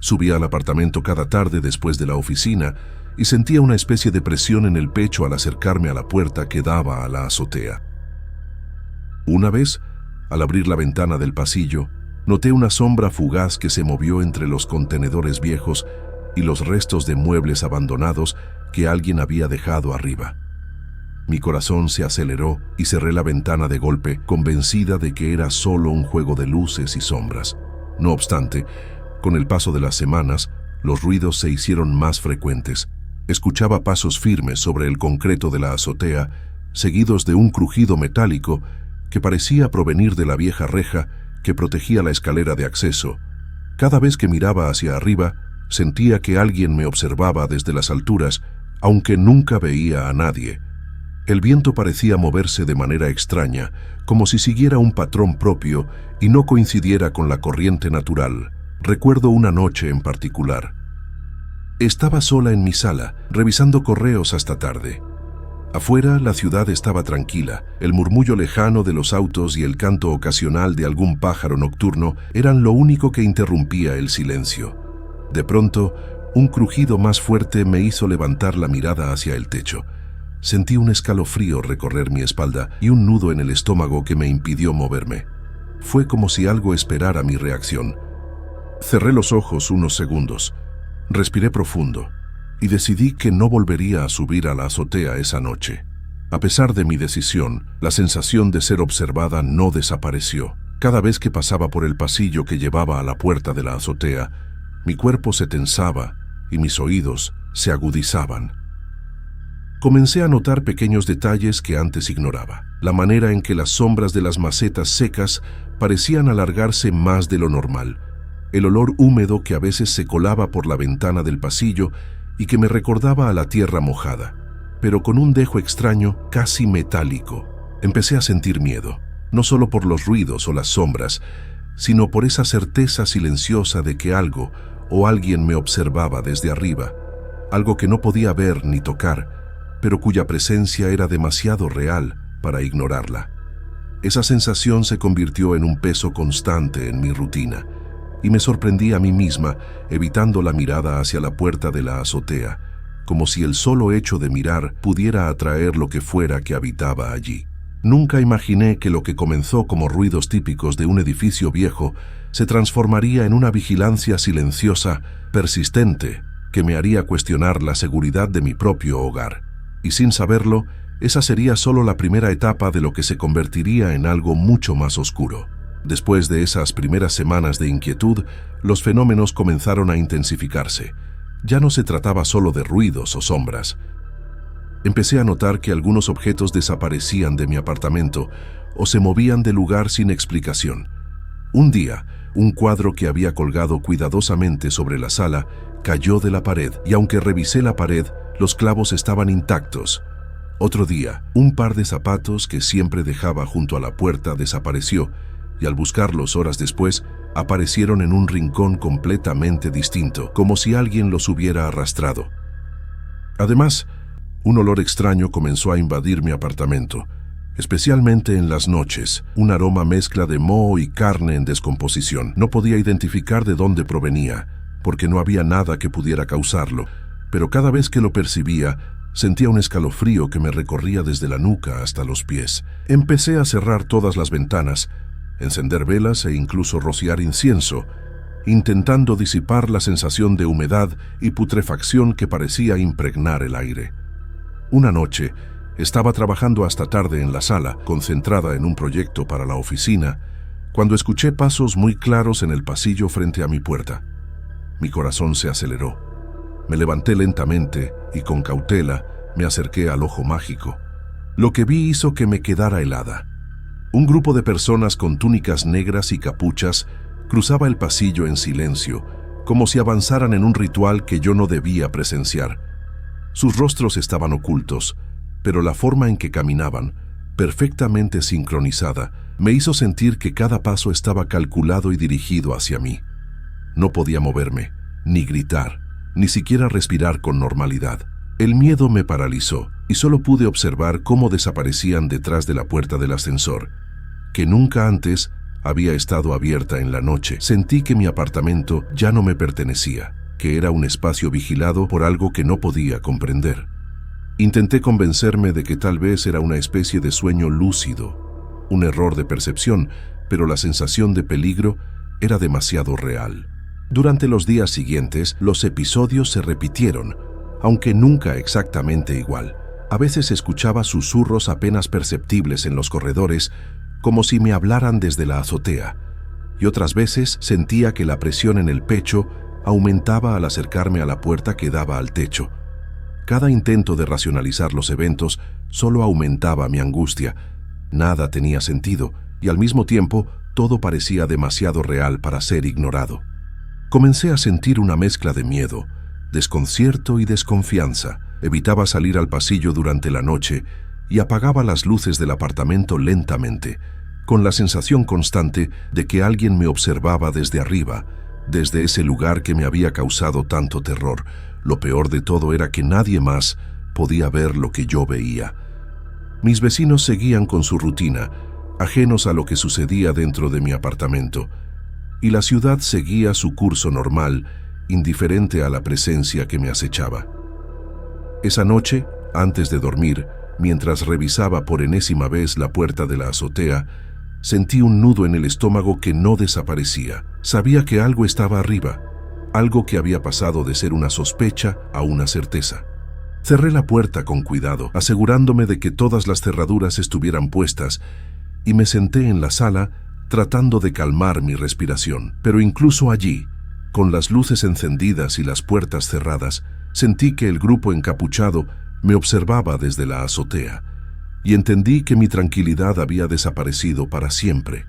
Subía al apartamento cada tarde después de la oficina y sentía una especie de presión en el pecho al acercarme a la puerta que daba a la azotea. Una vez, al abrir la ventana del pasillo, noté una sombra fugaz que se movió entre los contenedores viejos y los restos de muebles abandonados que alguien había dejado arriba. Mi corazón se aceleró y cerré la ventana de golpe, convencida de que era solo un juego de luces y sombras. No obstante, con el paso de las semanas, los ruidos se hicieron más frecuentes. Escuchaba pasos firmes sobre el concreto de la azotea, seguidos de un crujido metálico que parecía provenir de la vieja reja que protegía la escalera de acceso. Cada vez que miraba hacia arriba, sentía que alguien me observaba desde las alturas, aunque nunca veía a nadie. El viento parecía moverse de manera extraña, como si siguiera un patrón propio y no coincidiera con la corriente natural. Recuerdo una noche en particular. Estaba sola en mi sala, revisando correos hasta tarde. Afuera, la ciudad estaba tranquila. El murmullo lejano de los autos y el canto ocasional de algún pájaro nocturno eran lo único que interrumpía el silencio. De pronto, un crujido más fuerte me hizo levantar la mirada hacia el techo. Sentí un escalofrío recorrer mi espalda y un nudo en el estómago que me impidió moverme. Fue como si algo esperara mi reacción. Cerré los ojos unos segundos, respiré profundo y decidí que no volvería a subir a la azotea esa noche. A pesar de mi decisión, la sensación de ser observada no desapareció. Cada vez que pasaba por el pasillo que llevaba a la puerta de la azotea, mi cuerpo se tensaba y mis oídos se agudizaban. Comencé a notar pequeños detalles que antes ignoraba. La manera en que las sombras de las macetas secas parecían alargarse más de lo normal. El olor húmedo que a veces se colaba por la ventana del pasillo y que me recordaba a la tierra mojada, pero con un dejo extraño, casi metálico. Empecé a sentir miedo, no solo por los ruidos o las sombras, sino por esa certeza silenciosa de que algo o alguien me observaba desde arriba, algo que no podía ver ni tocar, pero cuya presencia era demasiado real para ignorarla. Esa sensación se convirtió en un peso constante en mi rutina, y me sorprendí a mí misma, evitando la mirada hacia la puerta de la azotea, como si el solo hecho de mirar pudiera atraer lo que fuera que habitaba allí. Nunca imaginé que lo que comenzó como ruidos típicos de un edificio viejo se transformaría en una vigilancia silenciosa, persistente, que me haría cuestionar la seguridad de mi propio hogar. Y sin saberlo, esa sería solo la primera etapa de lo que se convertiría en algo mucho más oscuro. Después de esas primeras semanas de inquietud, los fenómenos comenzaron a intensificarse. Ya no se trataba solo de ruidos o sombras. Empecé a notar que algunos objetos desaparecían de mi apartamento o se movían de lugar sin explicación. Un día, un cuadro que había colgado cuidadosamente sobre la sala cayó de la pared y aunque revisé la pared, los clavos estaban intactos. Otro día, un par de zapatos que siempre dejaba junto a la puerta desapareció y al buscarlos horas después, aparecieron en un rincón completamente distinto, como si alguien los hubiera arrastrado. Además, un olor extraño comenzó a invadir mi apartamento, especialmente en las noches, un aroma mezcla de moho y carne en descomposición. No podía identificar de dónde provenía, porque no había nada que pudiera causarlo, pero cada vez que lo percibía, sentía un escalofrío que me recorría desde la nuca hasta los pies. Empecé a cerrar todas las ventanas, encender velas e incluso rociar incienso, intentando disipar la sensación de humedad y putrefacción que parecía impregnar el aire. Una noche, estaba trabajando hasta tarde en la sala, concentrada en un proyecto para la oficina, cuando escuché pasos muy claros en el pasillo frente a mi puerta. Mi corazón se aceleró. Me levanté lentamente y con cautela me acerqué al ojo mágico. Lo que vi hizo que me quedara helada. Un grupo de personas con túnicas negras y capuchas cruzaba el pasillo en silencio, como si avanzaran en un ritual que yo no debía presenciar. Sus rostros estaban ocultos, pero la forma en que caminaban, perfectamente sincronizada, me hizo sentir que cada paso estaba calculado y dirigido hacia mí. No podía moverme, ni gritar, ni siquiera respirar con normalidad. El miedo me paralizó y solo pude observar cómo desaparecían detrás de la puerta del ascensor, que nunca antes había estado abierta en la noche. Sentí que mi apartamento ya no me pertenecía, que era un espacio vigilado por algo que no podía comprender. Intenté convencerme de que tal vez era una especie de sueño lúcido, un error de percepción, pero la sensación de peligro era demasiado real. Durante los días siguientes, los episodios se repitieron, aunque nunca exactamente igual. A veces escuchaba susurros apenas perceptibles en los corredores, como si me hablaran desde la azotea, y otras veces sentía que la presión en el pecho aumentaba al acercarme a la puerta que daba al techo. Cada intento de racionalizar los eventos solo aumentaba mi angustia. Nada tenía sentido, y al mismo tiempo todo parecía demasiado real para ser ignorado. Comencé a sentir una mezcla de miedo, desconcierto y desconfianza. Evitaba salir al pasillo durante la noche y apagaba las luces del apartamento lentamente, con la sensación constante de que alguien me observaba desde arriba, desde ese lugar que me había causado tanto terror. Lo peor de todo era que nadie más podía ver lo que yo veía. Mis vecinos seguían con su rutina, ajenos a lo que sucedía dentro de mi apartamento, y la ciudad seguía su curso normal, indiferente a la presencia que me acechaba. Esa noche, antes de dormir, mientras revisaba por enésima vez la puerta de la azotea, sentí un nudo en el estómago que no desaparecía. Sabía que algo estaba arriba, algo que había pasado de ser una sospecha a una certeza. Cerré la puerta con cuidado, asegurándome de que todas las cerraduras estuvieran puestas, y me senté en la sala tratando de calmar mi respiración. Pero incluso allí, con las luces encendidas y las puertas cerradas, sentí que el grupo encapuchado me observaba desde la azotea, y entendí que mi tranquilidad había desaparecido para siempre.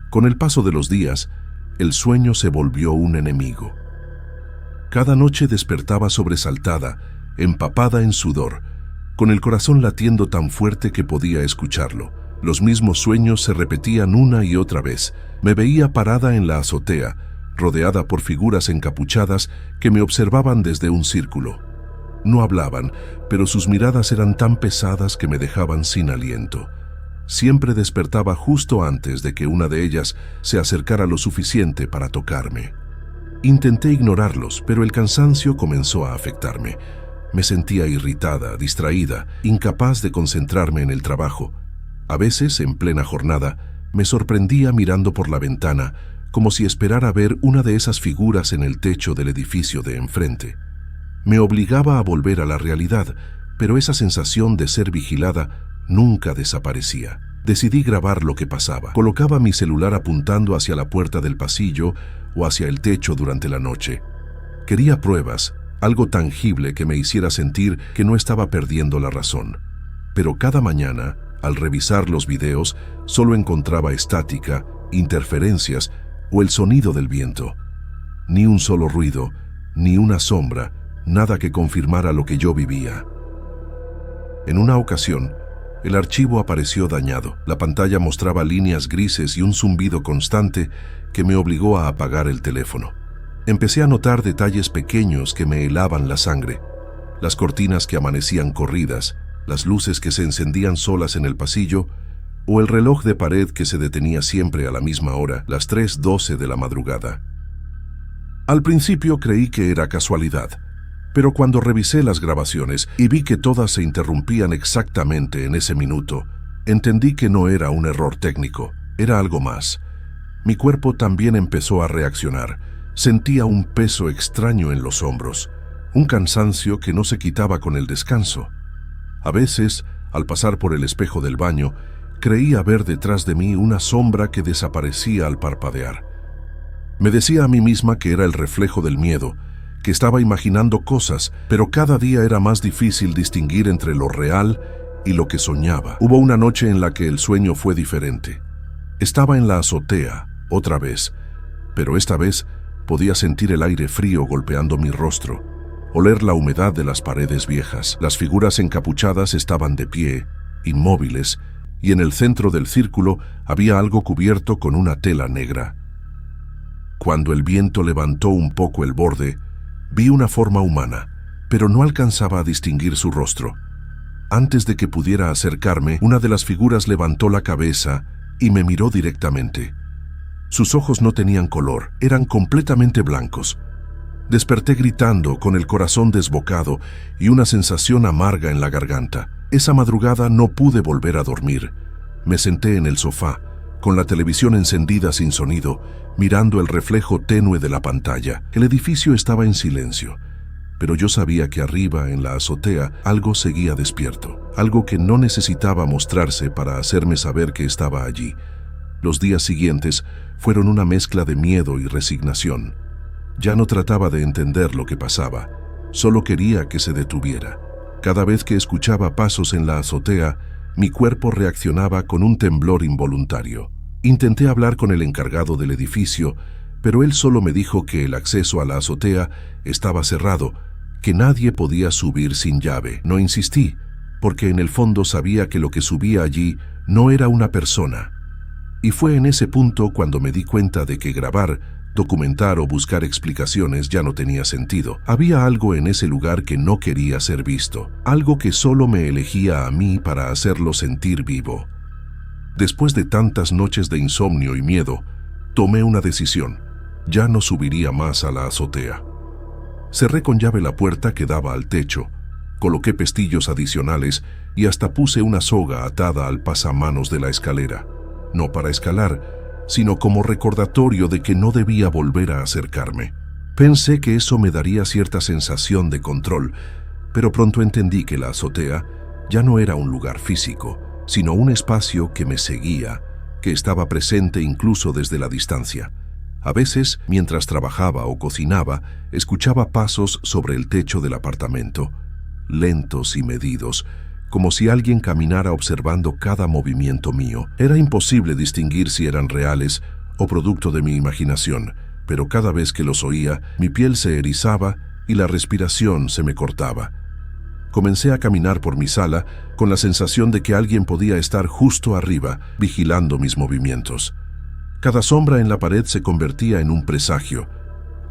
Con el paso de los días, el sueño se volvió un enemigo. Cada noche despertaba sobresaltada, empapada en sudor, con el corazón latiendo tan fuerte que podía escucharlo. Los mismos sueños se repetían una y otra vez. Me veía parada en la azotea, rodeada por figuras encapuchadas que me observaban desde un círculo. No hablaban, pero sus miradas eran tan pesadas que me dejaban sin aliento. Siempre despertaba justo antes de que una de ellas se acercara lo suficiente para tocarme. Intenté ignorarlos, pero el cansancio comenzó a afectarme. Me sentía irritada, distraída, incapaz de concentrarme en el trabajo. A veces, en plena jornada, me sorprendía mirando por la ventana, como si esperara ver una de esas figuras en el techo del edificio de enfrente. Me obligaba a volver a la realidad, pero esa sensación de ser vigilada nunca desaparecía. Decidí grabar lo que pasaba. Colocaba mi celular apuntando hacia la puerta del pasillo o hacia el techo durante la noche. Quería pruebas, algo tangible que me hiciera sentir que no estaba perdiendo la razón. Pero cada mañana, al revisar los videos, solo encontraba estática, interferencias o el sonido del viento. Ni un solo ruido, ni una sombra, nada que confirmara lo que yo vivía. En una ocasión, el archivo apareció dañado. La pantalla mostraba líneas grises y un zumbido constante que me obligó a apagar el teléfono. Empecé a notar detalles pequeños que me helaban la sangre. Las cortinas que amanecían corridas, las luces que se encendían solas en el pasillo, o el reloj de pared que se detenía siempre a la misma hora, las 3:12 de la madrugada. Al principio creí que era casualidad, pero cuando revisé las grabaciones y vi que todas se interrumpían exactamente en ese minuto, entendí que no era un error técnico, era algo más. Mi cuerpo también empezó a reaccionar. Sentía un peso extraño en los hombros, un cansancio que no se quitaba con el descanso. A veces, al pasar por el espejo del baño, creía ver detrás de mí una sombra que desaparecía al parpadear. Me decía a mí misma que era el reflejo del miedo, que estaba imaginando cosas, pero cada día era más difícil distinguir entre lo real y lo que soñaba. Hubo una noche en la que el sueño fue diferente. Estaba en la azotea, otra vez, pero esta vez podía sentir el aire frío golpeando mi rostro, oler la humedad de las paredes viejas. Las figuras encapuchadas estaban de pie, inmóviles, y en el centro del círculo había algo cubierto con una tela negra. Cuando el viento levantó un poco el borde, vi una forma humana, pero no alcanzaba a distinguir su rostro. Antes de que pudiera acercarme, una de las figuras levantó la cabeza y me miró directamente. Sus ojos no tenían color, eran completamente blancos. Desperté gritando, con el corazón desbocado y una sensación amarga en la garganta. Esa madrugada no pude volver a dormir. Me senté en el sofá, con la televisión encendida sin sonido, mirando el reflejo tenue de la pantalla. El edificio estaba en silencio, pero yo sabía que arriba, en la azotea, algo seguía despierto, algo que no necesitaba mostrarse para hacerme saber que estaba allí. Los días siguientes fueron una mezcla de miedo y resignación. Ya no trataba de entender lo que pasaba, solo quería que se detuviera. Cada vez que escuchaba pasos en la azotea, mi cuerpo reaccionaba con un temblor involuntario. Intenté hablar con el encargado del edificio, pero él solo me dijo que el acceso a la azotea estaba cerrado, que nadie podía subir sin llave. No insistí, porque en el fondo sabía que lo que subía allí no era una persona. Y fue en ese punto cuando me di cuenta de que grabar, documentar o buscar explicaciones ya no tenía sentido. Había algo en ese lugar que no quería ser visto, algo que solo me elegía a mí para hacerlo sentir vivo. Después de tantas noches de insomnio y miedo, tomé una decisión. Ya no subiría más a la azotea. Cerré con llave la puerta que daba al techo, coloqué pestillos adicionales y hasta puse una soga atada al pasamanos de la escalera. No para escalar, sino como recordatorio de que no debía volver a acercarme. Pensé que eso me daría cierta sensación de control, pero pronto entendí que la azotea ya no era un lugar físico, sino un espacio que me seguía, que estaba presente incluso desde la distancia. A veces, mientras trabajaba o cocinaba, escuchaba pasos sobre el techo del apartamento, lentos y medidos, como si alguien caminara observando cada movimiento mío. Era imposible distinguir si eran reales o producto de mi imaginación, pero cada vez que los oía, mi piel se erizaba y la respiración se me cortaba. Comencé a caminar por mi sala con la sensación de que alguien podía estar justo arriba, vigilando mis movimientos. Cada sombra en la pared se convertía en un presagio,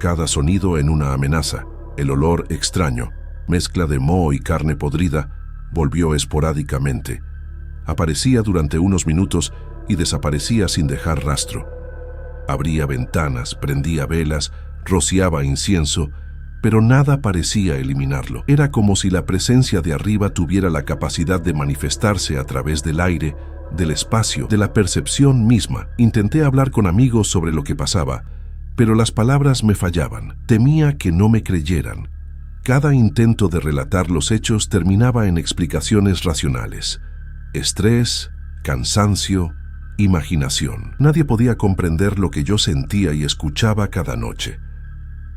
cada sonido en una amenaza. El olor extraño, mezcla de moho y carne podrida, volvió esporádicamente. Aparecía durante unos minutos y desaparecía sin dejar rastro. Abría ventanas, prendía velas, rociaba incienso, pero nada parecía eliminarlo. Era como si la presencia de arriba tuviera la capacidad de manifestarse a través del aire, del espacio, de la percepción misma. Intenté hablar con amigos sobre lo que pasaba, pero las palabras me fallaban. Temía que no me creyeran. Cada intento de relatar los hechos terminaba en explicaciones racionales. Estrés, cansancio, imaginación. Nadie podía comprender lo que yo sentía y escuchaba cada noche.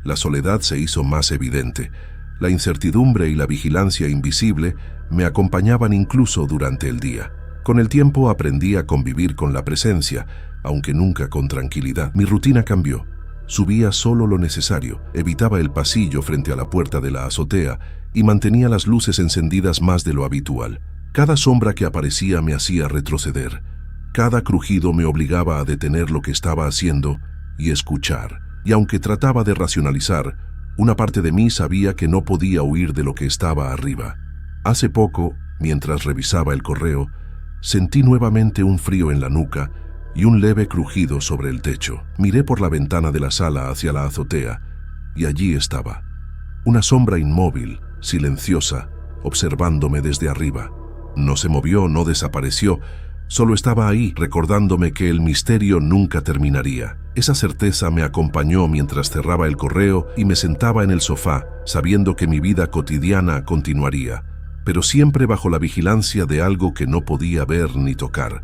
La soledad se hizo más evidente. La incertidumbre y la vigilancia invisible me acompañaban incluso durante el día. Con el tiempo aprendí a convivir con la presencia, aunque nunca con tranquilidad. Mi rutina cambió. Subía solo lo necesario, evitaba el pasillo frente a la puerta de la azotea y mantenía las luces encendidas más de lo habitual. Cada sombra que aparecía me hacía retroceder. Cada crujido me obligaba a detener lo que estaba haciendo y escuchar. Y aunque trataba de racionalizar, una parte de mí sabía que no podía huir de lo que estaba arriba. Hace poco, mientras revisaba el correo, sentí nuevamente un frío en la nuca y un leve crujido sobre el techo. Miré por la ventana de la sala hacia la azotea y allí estaba. Una sombra inmóvil, silenciosa, observándome desde arriba. No se movió, no desapareció, solo estaba ahí, recordándome que el misterio nunca terminaría. Esa certeza me acompañó mientras cerraba el correo y me sentaba en el sofá, sabiendo que mi vida cotidiana continuaría, pero siempre bajo la vigilancia de algo que no podía ver ni tocar,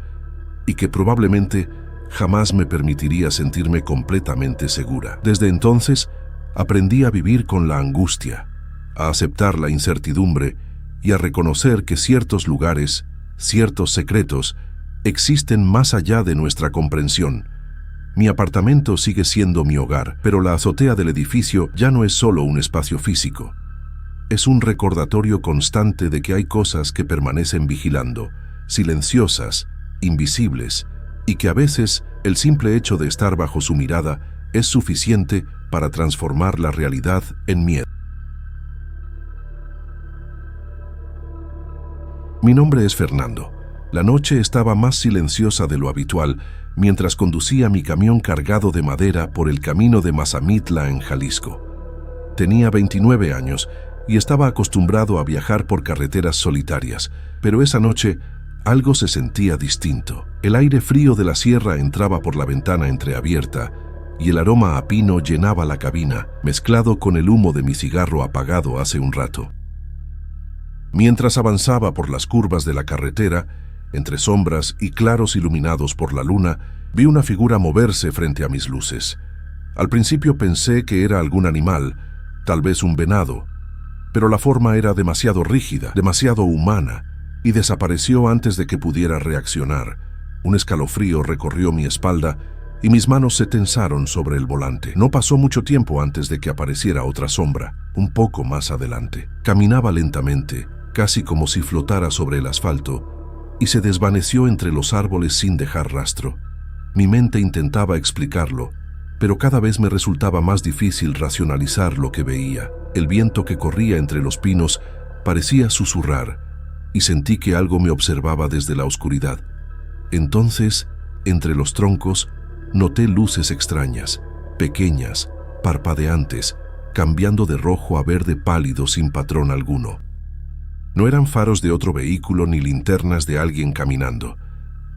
y que probablemente jamás me permitiría sentirme completamente segura. Desde entonces, aprendí a vivir con la angustia, a aceptar la incertidumbre y a reconocer que ciertos lugares, ciertos secretos, existen más allá de nuestra comprensión. Mi apartamento sigue siendo mi hogar, pero la azotea del edificio ya no es solo un espacio físico. Es un recordatorio constante de que hay cosas que permanecen vigilando, silenciosas, invisibles, y que a veces el simple hecho de estar bajo su mirada es suficiente para transformar la realidad en miedo. Mi nombre es Fernando. La noche estaba más silenciosa de lo habitual mientras conducía mi camión cargado de madera por el camino de Mazamitla en Jalisco. Tenía 29 años y estaba acostumbrado a viajar por carreteras solitarias, pero esa noche algo se sentía distinto. El aire frío de la sierra entraba por la ventana entreabierta y el aroma a pino llenaba la cabina, mezclado con el humo de mi cigarro apagado hace un rato. Mientras avanzaba por las curvas de la carretera, entre sombras y claros iluminados por la luna, vi una figura moverse frente a mis luces. Al principio pensé que era algún animal, tal vez un venado, pero la forma era demasiado rígida, demasiado humana, y desapareció antes de que pudiera reaccionar. Un escalofrío recorrió mi espalda y mis manos se tensaron sobre el volante. No pasó mucho tiempo antes de que apareciera otra sombra, un poco más adelante. Caminaba lentamente, casi como si flotara sobre el asfalto, y se desvaneció entre los árboles sin dejar rastro. Mi mente intentaba explicarlo, pero cada vez me resultaba más difícil racionalizar lo que veía. El viento que corría entre los pinos parecía susurrar, y sentí que algo me observaba desde la oscuridad. Entonces, entre los troncos, noté luces extrañas, pequeñas, parpadeantes, cambiando de rojo a verde pálido sin patrón alguno. No eran faros de otro vehículo ni linternas de alguien caminando.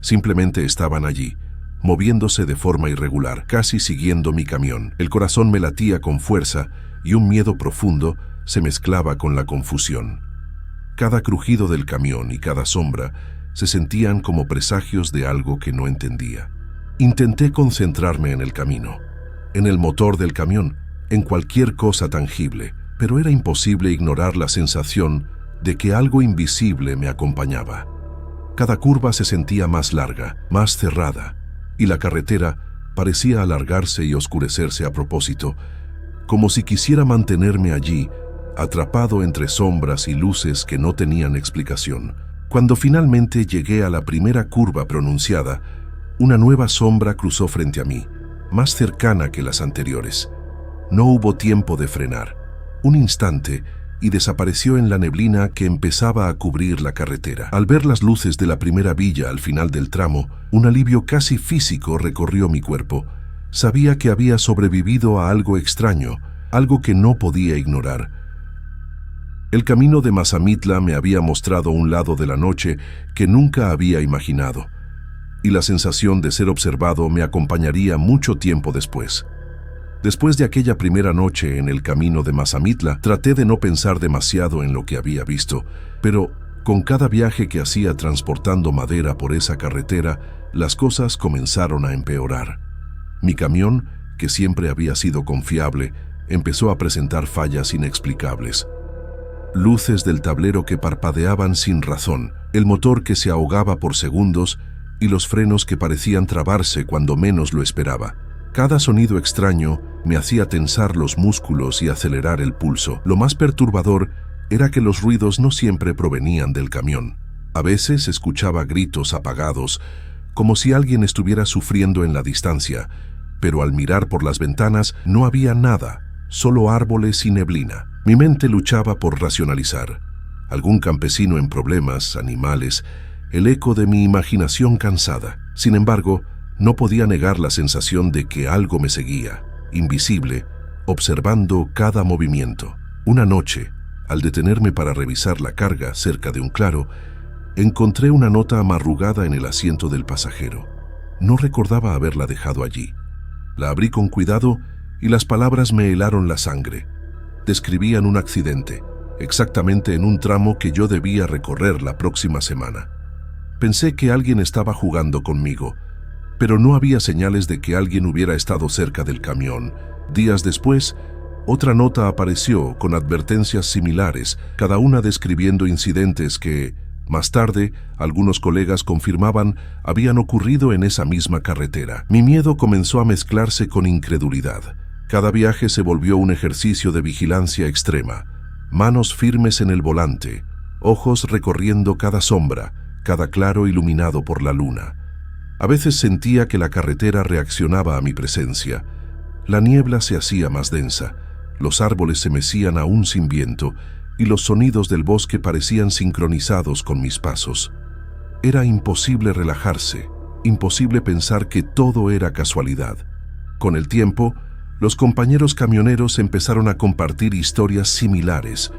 Simplemente estaban allí, moviéndose de forma irregular, casi siguiendo mi camión. El corazón me latía con fuerza y un miedo profundo se mezclaba con la confusión. Cada crujido del camión y cada sombra se sentían como presagios de algo que no entendía. Intenté concentrarme en el camino, en el motor del camión, en cualquier cosa tangible, pero era imposible ignorar la sensación de que algo invisible me acompañaba. Cada curva se sentía más larga, más cerrada, y la carretera parecía alargarse y oscurecerse a propósito, como si quisiera mantenerme allí, atrapado entre sombras y luces que no tenían explicación. Cuando finalmente llegué a la primera curva pronunciada, una nueva sombra cruzó frente a mí, más cercana que las anteriores. No hubo tiempo de frenar. Un instante, y desapareció en la neblina que empezaba a cubrir la carretera. Al ver las luces de la primera villa al final del tramo, un alivio casi físico recorrió mi cuerpo. Sabía que había sobrevivido a algo extraño, algo que no podía ignorar. El camino de Mazamitla me había mostrado un lado de la noche que nunca había imaginado, y la sensación de ser observado me acompañaría mucho tiempo después. Después de aquella primera noche en el camino de Mazamitla, traté de no pensar demasiado en lo que había visto, pero Con cada viaje que hacía transportando madera por esa carretera, las cosas comenzaron a empeorar. Mi camión, que siempre había sido confiable, empezó a presentar fallas inexplicables. Luces del tablero que parpadeaban sin razón, el motor que se ahogaba por segundos y los frenos que parecían trabarse cuando menos lo esperaba. Cada sonido extraño me hacía tensar los músculos y acelerar el pulso. Lo más perturbador era que los ruidos no siempre provenían del camión. A veces escuchaba gritos apagados, como si alguien estuviera sufriendo en la distancia, pero al mirar por las ventanas no había nada, solo árboles y neblina. Mi mente luchaba por racionalizar. Algún campesino en problemas, animales, el eco de mi imaginación cansada. Sin embargo, no podía negar la sensación de que algo me seguía, invisible, observando cada movimiento. Una noche, al detenerme para revisar la carga cerca de un claro, encontré una nota amarrugada en el asiento del pasajero. No recordaba haberla dejado allí. La abrí con cuidado y las palabras me helaron la sangre. Describían un accidente, exactamente en un tramo que yo debía recorrer la próxima semana. Pensé que alguien estaba jugando conmigo, pero no había señales de que alguien hubiera estado cerca del camión. Días después, otra nota apareció con advertencias similares, cada una describiendo incidentes que, más tarde, algunos colegas confirmaban habían ocurrido en esa misma carretera. Mi miedo comenzó a mezclarse con incredulidad. Cada viaje se volvió un ejercicio de vigilancia extrema. Manos firmes en el volante, ojos recorriendo cada sombra, cada claro iluminado por la luna. A veces sentía que la carretera reaccionaba a mi presencia. La niebla se hacía más densa, los árboles se mecían aún sin viento y los sonidos del bosque parecían sincronizados con mis pasos. Era imposible relajarse, imposible pensar que todo era casualidad. Con el tiempo, los compañeros camioneros empezaron a compartir historias similares.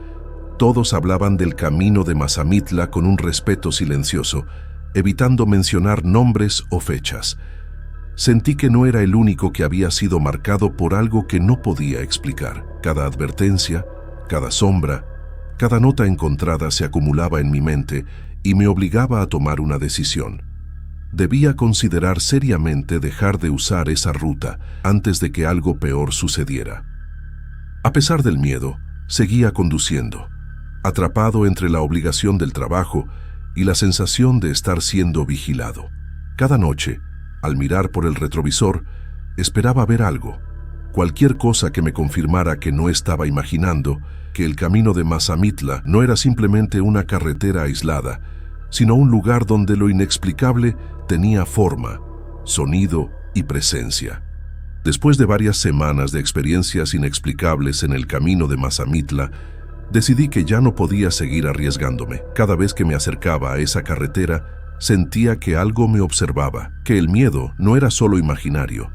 Todos hablaban del camino de Mazamitla con un respeto silencioso, evitando mencionar nombres o fechas. Sentí que no era el único que había sido marcado por algo que no podía explicar. Cada advertencia, cada sombra, cada nota encontrada se acumulaba en mi mente y me obligaba a tomar una decisión. Debía considerar seriamente dejar de usar esa ruta antes de que algo peor sucediera. A pesar del miedo, seguía conduciendo, atrapado entre la obligación del trabajo y la sensación de estar siendo vigilado. Cada noche, al mirar por el retrovisor, esperaba ver algo, cualquier cosa que me confirmara que no estaba imaginando, que el camino de Mazamitla no era simplemente una carretera aislada, sino un lugar donde lo inexplicable tenía forma, sonido y presencia. Después de varias semanas de experiencias inexplicables en el camino de Mazamitla, decidí que ya no podía seguir arriesgándome. Cada vez que me acercaba a esa carretera, sentía que algo me observaba, que el miedo no era solo imaginario.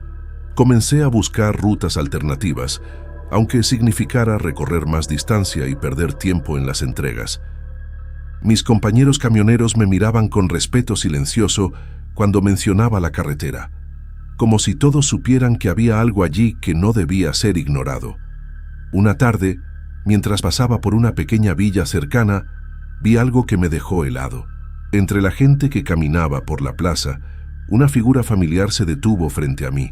Comencé a buscar rutas alternativas, aunque significara recorrer más distancia y perder tiempo en las entregas. Mis compañeros camioneros me miraban con respeto silencioso cuando mencionaba la carretera, como si todos supieran que había algo allí que no debía ser ignorado. Una tarde, mientras pasaba por una pequeña villa cercana, vi algo que me dejó helado. Entre la gente que caminaba por la plaza, una figura familiar se detuvo frente a mí.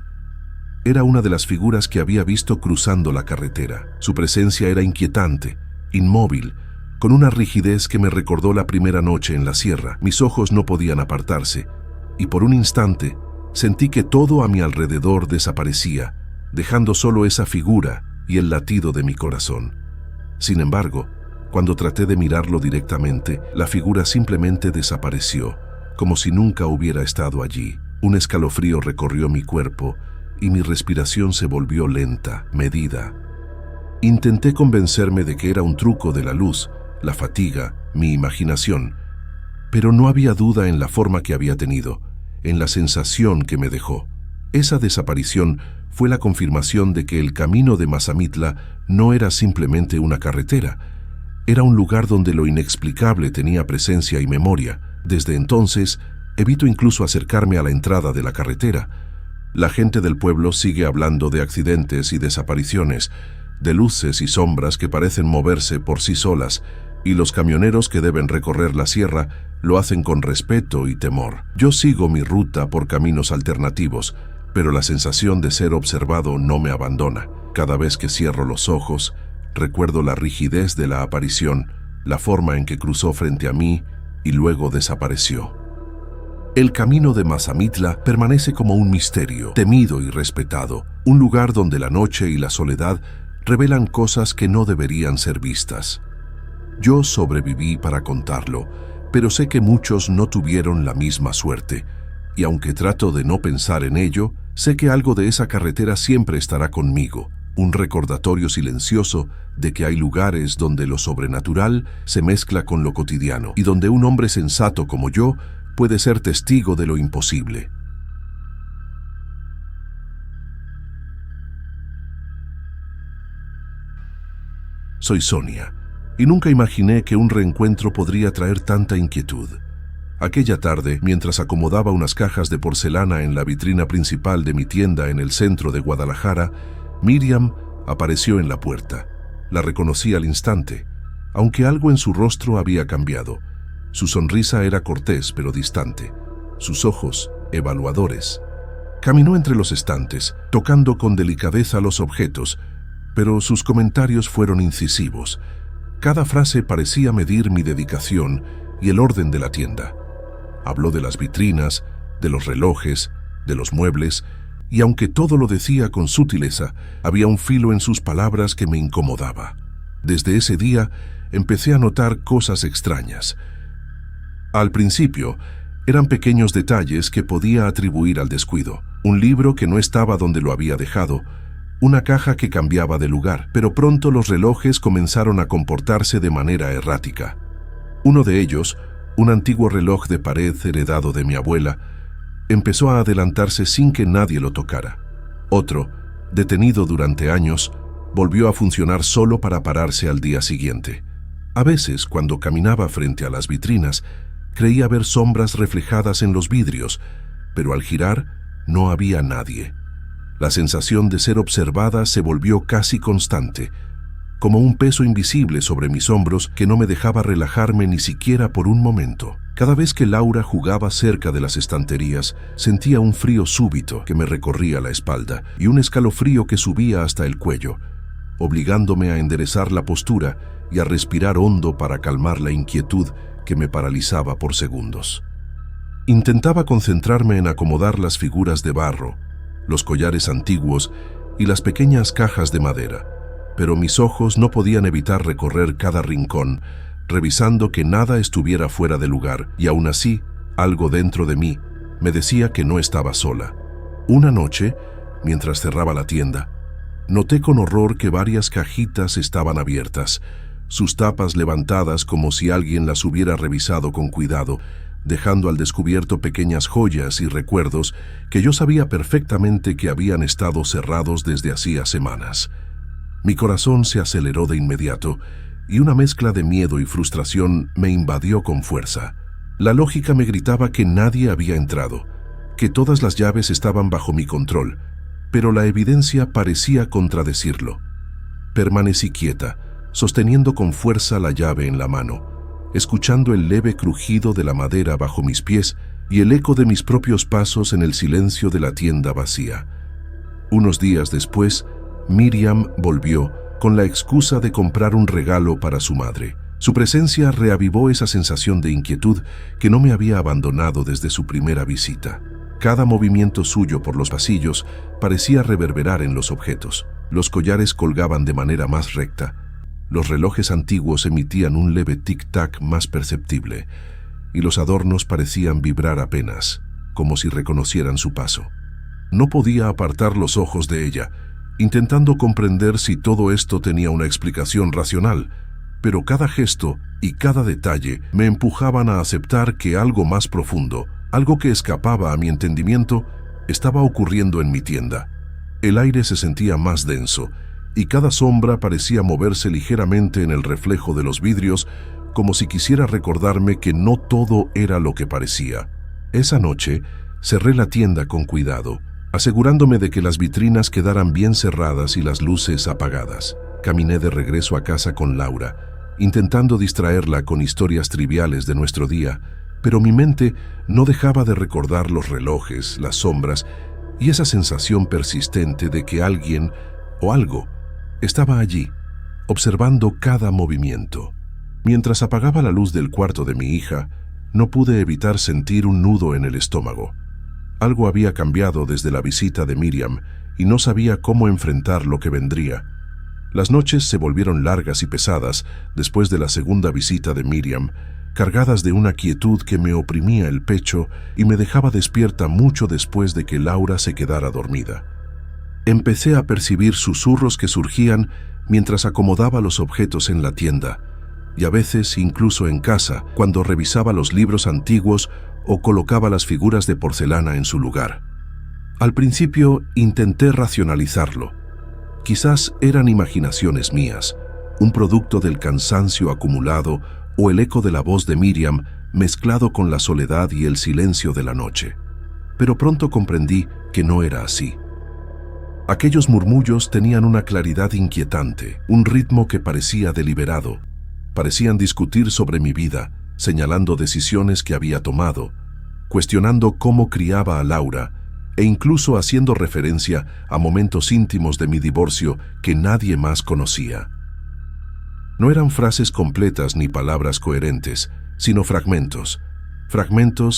Era una de las figuras que había visto cruzando la carretera. Su presencia era inquietante, inmóvil, con una rigidez que me recordó la primera noche en la sierra. Mis ojos no podían apartarse, y por un instante sentí que todo a mi alrededor desaparecía, dejando solo esa figura y el latido de mi corazón. Sin embargo, cuando traté de mirarlo directamente, la figura simplemente desapareció, como si nunca hubiera estado allí. Un escalofrío recorrió mi cuerpo y mi respiración se volvió lenta, medida. Intenté convencerme de que era un truco de la luz, la fatiga, mi imaginación, pero no había duda en la forma que había tenido, en la sensación que me dejó. Esa desaparición fue la confirmación de que el camino de Mazamitla no era simplemente una carretera, era un lugar donde lo inexplicable tenía presencia y memoria. Desde entonces, evito incluso acercarme a la entrada de la carretera. La gente del pueblo sigue hablando de accidentes y desapariciones, de luces y sombras que parecen moverse por sí solas, y los camioneros que deben recorrer la sierra lo hacen con respeto y temor. Yo sigo mi ruta por caminos alternativos, pero la sensación de ser observado no me abandona. Cada vez que cierro los ojos, recuerdo la rigidez de la aparición, la forma en que cruzó frente a mí y luego desapareció. El camino de Mazamitla permanece como un misterio, temido y respetado, un lugar donde la noche y la soledad revelan cosas que no deberían ser vistas. Yo sobreviví para contarlo, pero sé que muchos no tuvieron la misma suerte, y aunque trato de no pensar en ello, sé que algo de esa carretera siempre estará conmigo, un recordatorio silencioso de que hay lugares donde lo sobrenatural se mezcla con lo cotidiano y donde un hombre sensato como yo puede ser testigo de lo imposible. Soy Sonia, y nunca imaginé que un reencuentro podría traer tanta inquietud. Aquella tarde, mientras acomodaba unas cajas de porcelana en la vitrina principal de mi tienda en el centro de Guadalajara, Miriam apareció en la puerta. La reconocí al instante, aunque algo en su rostro había cambiado. Su sonrisa era cortés pero distante, sus ojos evaluadores. Caminó entre los estantes, tocando con delicadeza los objetos, pero sus comentarios fueron incisivos. Cada frase parecía medir mi dedicación y el orden de la tienda. Habló de las vitrinas, de los relojes, de los muebles, y aunque todo lo decía con sutileza, había un filo en sus palabras que me incomodaba. Desde ese día empecé a notar cosas extrañas. Al principio, eran pequeños detalles que podía atribuir al descuido. Un libro que no estaba donde lo había dejado, una caja que cambiaba de lugar, pero pronto los relojes comenzaron a comportarse de manera errática. Uno de ellos, un antiguo reloj de pared heredado de mi abuela, empezó a adelantarse sin que nadie lo tocara. Otro, detenido durante años, volvió a funcionar solo para pararse al día siguiente. A veces, cuando caminaba frente a las vitrinas, creía ver sombras reflejadas en los vidrios, pero al girar no había nadie. La sensación de ser observada se volvió casi constante, como un peso invisible sobre mis hombros que no me dejaba relajarme ni siquiera por un momento. Cada vez que Laura jugaba cerca de las estanterías, sentía un frío súbito que me recorría la espalda y un escalofrío que subía hasta el cuello, obligándome a enderezar la postura y a respirar hondo para calmar la inquietud que me paralizaba por segundos. Intentaba concentrarme en acomodar las figuras de barro, los collares antiguos y las pequeñas cajas de madera, pero mis ojos no podían evitar recorrer cada rincón, revisando que nada estuviera fuera de lugar, y aún así, algo dentro de mí me decía que no estaba sola. Una noche, mientras cerraba la tienda, noté con horror que varias cajitas estaban abiertas, sus tapas levantadas como si alguien las hubiera revisado con cuidado, dejando al descubierto pequeñas joyas y recuerdos que yo sabía perfectamente que habían estado cerrados desde hacía semanas. Mi corazón se aceleró de inmediato y una mezcla de miedo y frustración me invadió con fuerza. La lógica me gritaba que nadie había entrado, que todas las llaves estaban bajo mi control, pero la evidencia parecía contradecirlo. Permanecí quieta, sosteniendo con fuerza la llave en la mano, escuchando el leve crujido de la madera bajo mis pies y el eco de mis propios pasos en el silencio de la tienda vacía. Unos días después, Miriam volvió con la excusa de comprar un regalo para su madre. Su presencia reavivó esa sensación de inquietud que no me había abandonado desde su primera visita. Cada movimiento suyo por los pasillos parecía reverberar en los objetos. Los collares colgaban de manera más recta. Los relojes antiguos emitían un leve tic-tac más perceptible, y los adornos parecían vibrar apenas, como si reconocieran su paso. No podía apartar los ojos de ella, intentando comprender si todo esto tenía una explicación racional, pero cada gesto y cada detalle me empujaban a aceptar que algo más profundo, algo que escapaba a mi entendimiento, estaba ocurriendo en mi tienda. El aire se sentía más denso, y cada sombra parecía moverse ligeramente en el reflejo de los vidrios, como si quisiera recordarme que no todo era lo que parecía. Esa noche cerré la tienda con cuidado, asegurándome de que las vitrinas quedaran bien cerradas y las luces apagadas. Caminé de regreso a casa con Laura, intentando distraerla con historias triviales de nuestro día, pero mi mente no dejaba de recordar los relojes, las sombras y esa sensación persistente de que alguien o algo estaba allí, observando cada movimiento. Mientras apagaba la luz del cuarto de mi hija, no pude evitar sentir un nudo en el estómago. Algo había cambiado desde la visita de Miriam y no sabía cómo enfrentar lo que vendría. Las noches se volvieron largas y pesadas después de la segunda visita de Miriam, cargadas de una quietud que me oprimía el pecho y me dejaba despierta mucho después de que Laura se quedara dormida. Empecé a percibir susurros que surgían mientras acomodaba los objetos en la tienda, y a veces incluso en casa, cuando revisaba los libros antiguos o colocaba las figuras de porcelana en su lugar. Al principio intenté racionalizarlo. Quizás eran imaginaciones mías, un producto del cansancio acumulado o el eco de la voz de Miriam mezclado con la soledad y el silencio de la noche. Pero pronto comprendí que no era así. Aquellos murmullos tenían una claridad inquietante, un ritmo que parecía deliberado. Parecían discutir sobre mi vida, señalando decisiones que había tomado, cuestionando cómo criaba a Laura e incluso haciendo referencia a momentos íntimos de mi divorcio que nadie más conocía. No eran frases completas ni palabras coherentes, sino fragmentos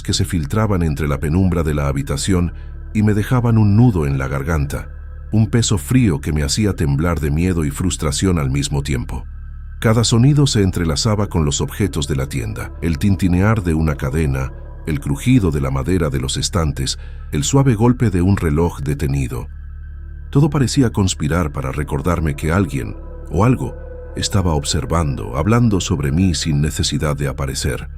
que se filtraban entre la penumbra de la habitación y me dejaban un nudo en la garganta, un peso frío que me hacía temblar de miedo y frustración al mismo tiempo. Cada sonido se entrelazaba con los objetos de la tienda, el tintinear de una cadena, el crujido de la madera de los estantes, el suave golpe de un reloj detenido. Todo parecía conspirar para recordarme que alguien o algo estaba observando, hablando sobre mí sin necesidad de aparecer.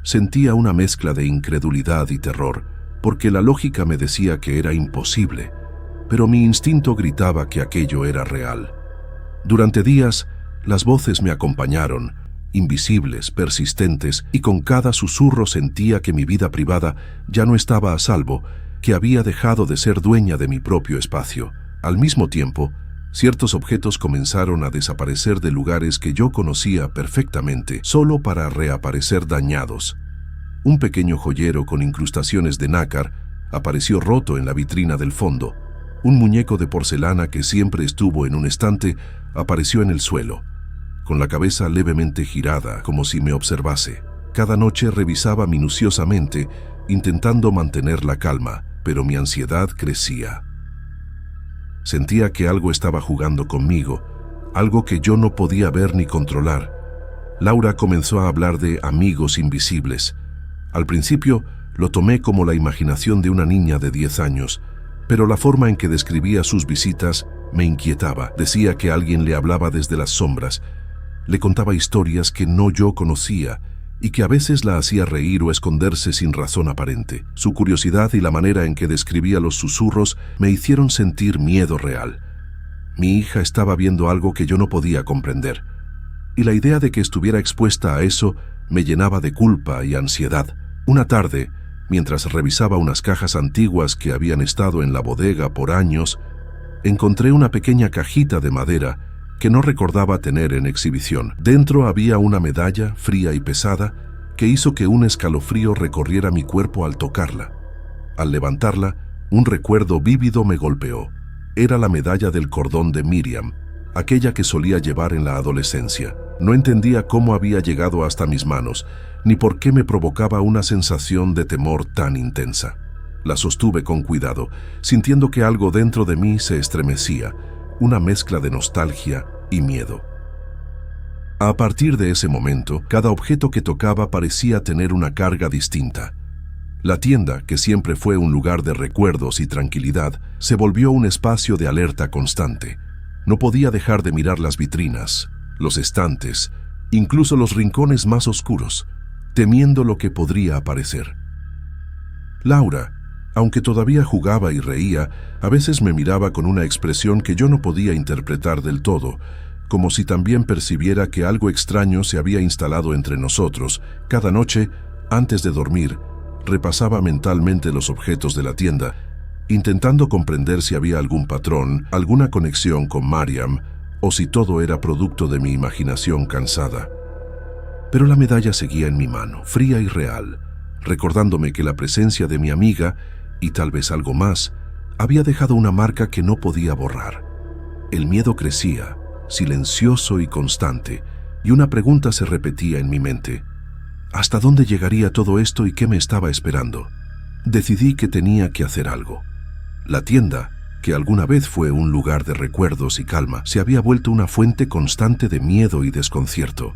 Sentía una mezcla de incredulidad y terror, porque la lógica me decía que era imposible, pero mi instinto gritaba que aquello era real. Durante días, las voces me acompañaron, invisibles, persistentes, y con cada susurro sentía que mi vida privada ya no estaba a salvo, que había dejado de ser dueña de mi propio espacio. Al mismo tiempo, ciertos objetos comenzaron a desaparecer de lugares que yo conocía perfectamente, solo para reaparecer dañados. Un pequeño joyero con incrustaciones de nácar apareció roto en la vitrina del fondo. Un muñeco de porcelana que siempre estuvo en un estante apareció en el suelo, con la cabeza levemente girada, como si me observase. Cada noche revisaba minuciosamente, intentando mantener la calma, pero mi ansiedad crecía. Sentía que algo estaba jugando conmigo, algo que yo no podía ver ni controlar. Laura comenzó a hablar de amigos invisibles. Al principio lo tomé como la imaginación de una niña de 10 años, pero la forma en que describía sus visitas me inquietaba. Decía que alguien le hablaba desde las sombras, le contaba historias que no yo conocía y que a veces la hacía reír o esconderse sin razón aparente. Su curiosidad y la manera en que describía los susurros me hicieron sentir miedo real. Mi hija estaba viendo algo que yo no podía comprender, y la idea de que estuviera expuesta a eso me llenaba de culpa y ansiedad. Una tarde, mientras revisaba unas cajas antiguas que habían estado en la bodega por años, encontré una pequeña cajita de madera que no recordaba tener en exhibición. Dentro había una medalla fría y pesada que hizo que un escalofrío recorriera mi cuerpo al tocarla. Al levantarla, un recuerdo vívido me golpeó. Era la medalla del cordón de Miriam, aquella que solía llevar en la adolescencia. No entendía cómo había llegado hasta mis manos, ni por qué me provocaba una sensación de temor tan intensa. La sostuve con cuidado, sintiendo que algo dentro de mí se estremecía, una mezcla de nostalgia y miedo. A partir de ese momento, cada objeto que tocaba parecía tener una carga distinta. La tienda, que siempre fue un lugar de recuerdos y tranquilidad, se volvió un espacio de alerta constante. No podía dejar de mirar las vitrinas, los estantes, incluso los rincones más oscuros, temiendo lo que podría aparecer. Laura, aunque todavía jugaba y reía, a veces me miraba con una expresión que yo no podía interpretar del todo, como si también percibiera que algo extraño se había instalado entre nosotros. Cada noche, antes de dormir, repasaba mentalmente los objetos de la tienda, intentando comprender si había algún patrón, alguna conexión con Miriam, o si todo era producto de mi imaginación cansada. Pero la medalla seguía en mi mano, fría y real, recordándome que la presencia de mi amiga, y tal vez algo más, había dejado una marca que no podía borrar. El miedo crecía, silencioso y constante, y una pregunta se repetía en mi mente. ¿Hasta dónde llegaría todo esto y qué me estaba esperando? Decidí que tenía que hacer algo. La tienda, que alguna vez fue un lugar de recuerdos y calma, se había vuelto una fuente constante de miedo y desconcierto.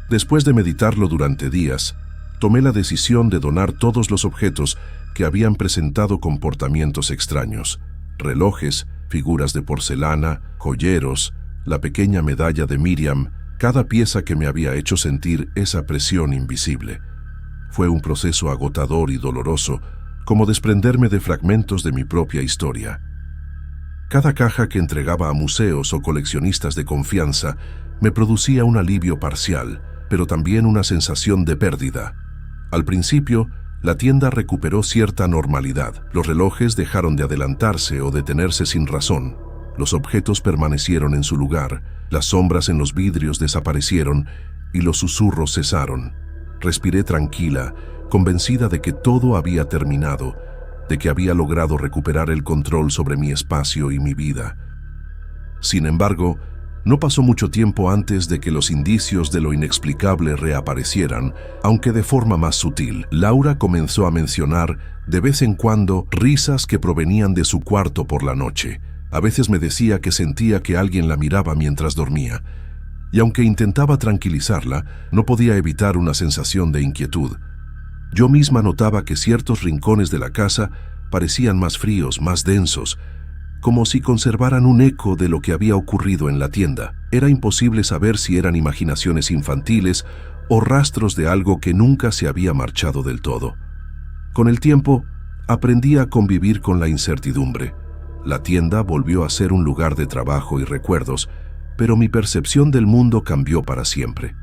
Después de meditarlo durante días, tomé la decisión de donar todos los objetos que habían presentado comportamientos extraños: relojes, figuras de porcelana, joyeros, la pequeña medalla de Miriam, cada pieza que me había hecho sentir esa presión invisible. Fue un proceso agotador y doloroso, como desprenderme de fragmentos de mi propia historia. Cada caja que entregaba a museos o coleccionistas de confianza me producía un alivio parcial, pero también una sensación de pérdida. Al principio, la tienda recuperó cierta normalidad. Los relojes dejaron de adelantarse o detenerse sin razón. Los objetos permanecieron en su lugar, las sombras en los vidrios desaparecieron y los susurros cesaron. Respiré tranquila, convencida de que todo había terminado, de que había logrado recuperar el control sobre mi espacio y mi vida. Sin embargo, no pasó mucho tiempo antes de que los indicios de lo inexplicable reaparecieran, aunque de forma más sutil. Laura comenzó a mencionar de vez en cuando risas que provenían de su cuarto por la noche. A veces me decía que sentía que alguien la miraba mientras dormía, y aunque intentaba tranquilizarla, no podía evitar una sensación de inquietud. Yo misma notaba que ciertos rincones de la casa parecían más fríos, más densos, como si conservaran un eco de lo que había ocurrido en la tienda. Era imposible saber si eran imaginaciones infantiles o rastros de algo que nunca se había marchado del todo. Con el tiempo, aprendí a convivir con la incertidumbre. La tienda volvió a ser un lugar de trabajo y recuerdos, pero mi percepción del mundo cambió para siempre.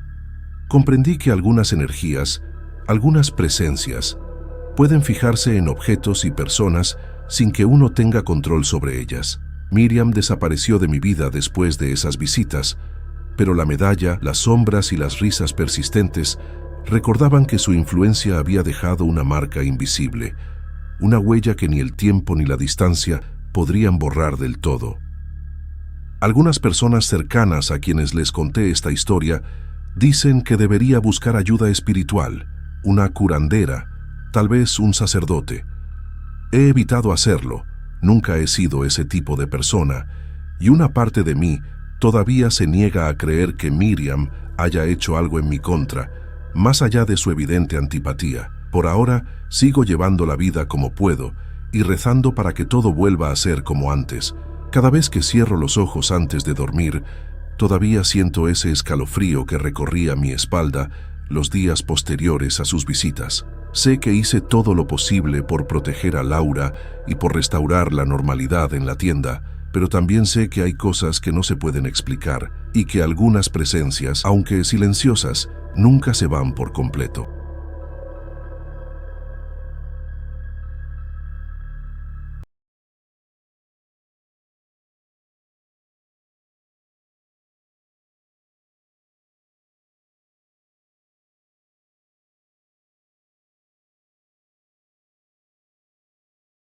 Comprendí que algunas energías, algunas presencias, pueden fijarse en objetos y personas sin que uno tenga control sobre ellas. Miriam desapareció de mi vida después de esas visitas, pero la medalla, las sombras y las risas persistentes recordaban que su influencia había dejado una marca invisible, una huella que ni el tiempo ni la distancia podrían borrar del todo. Algunas personas cercanas a quienes les conté esta historia dicen que debería buscar ayuda espiritual, una curandera, tal vez un sacerdote. He evitado hacerlo, nunca he sido ese tipo de persona, y una parte de mí todavía se niega a creer que Miriam haya hecho algo en mi contra, más allá de su evidente antipatía. Por ahora, sigo llevando la vida como puedo y rezando para que todo vuelva a ser como antes. Cada vez que cierro los ojos antes de dormir, todavía siento ese escalofrío que recorría mi espalda los días posteriores a sus visitas. Sé que hice todo lo posible por proteger a Laura y por restaurar la normalidad en la tienda, pero también sé que hay cosas que no se pueden explicar y que algunas presencias, aunque silenciosas, nunca se van por completo.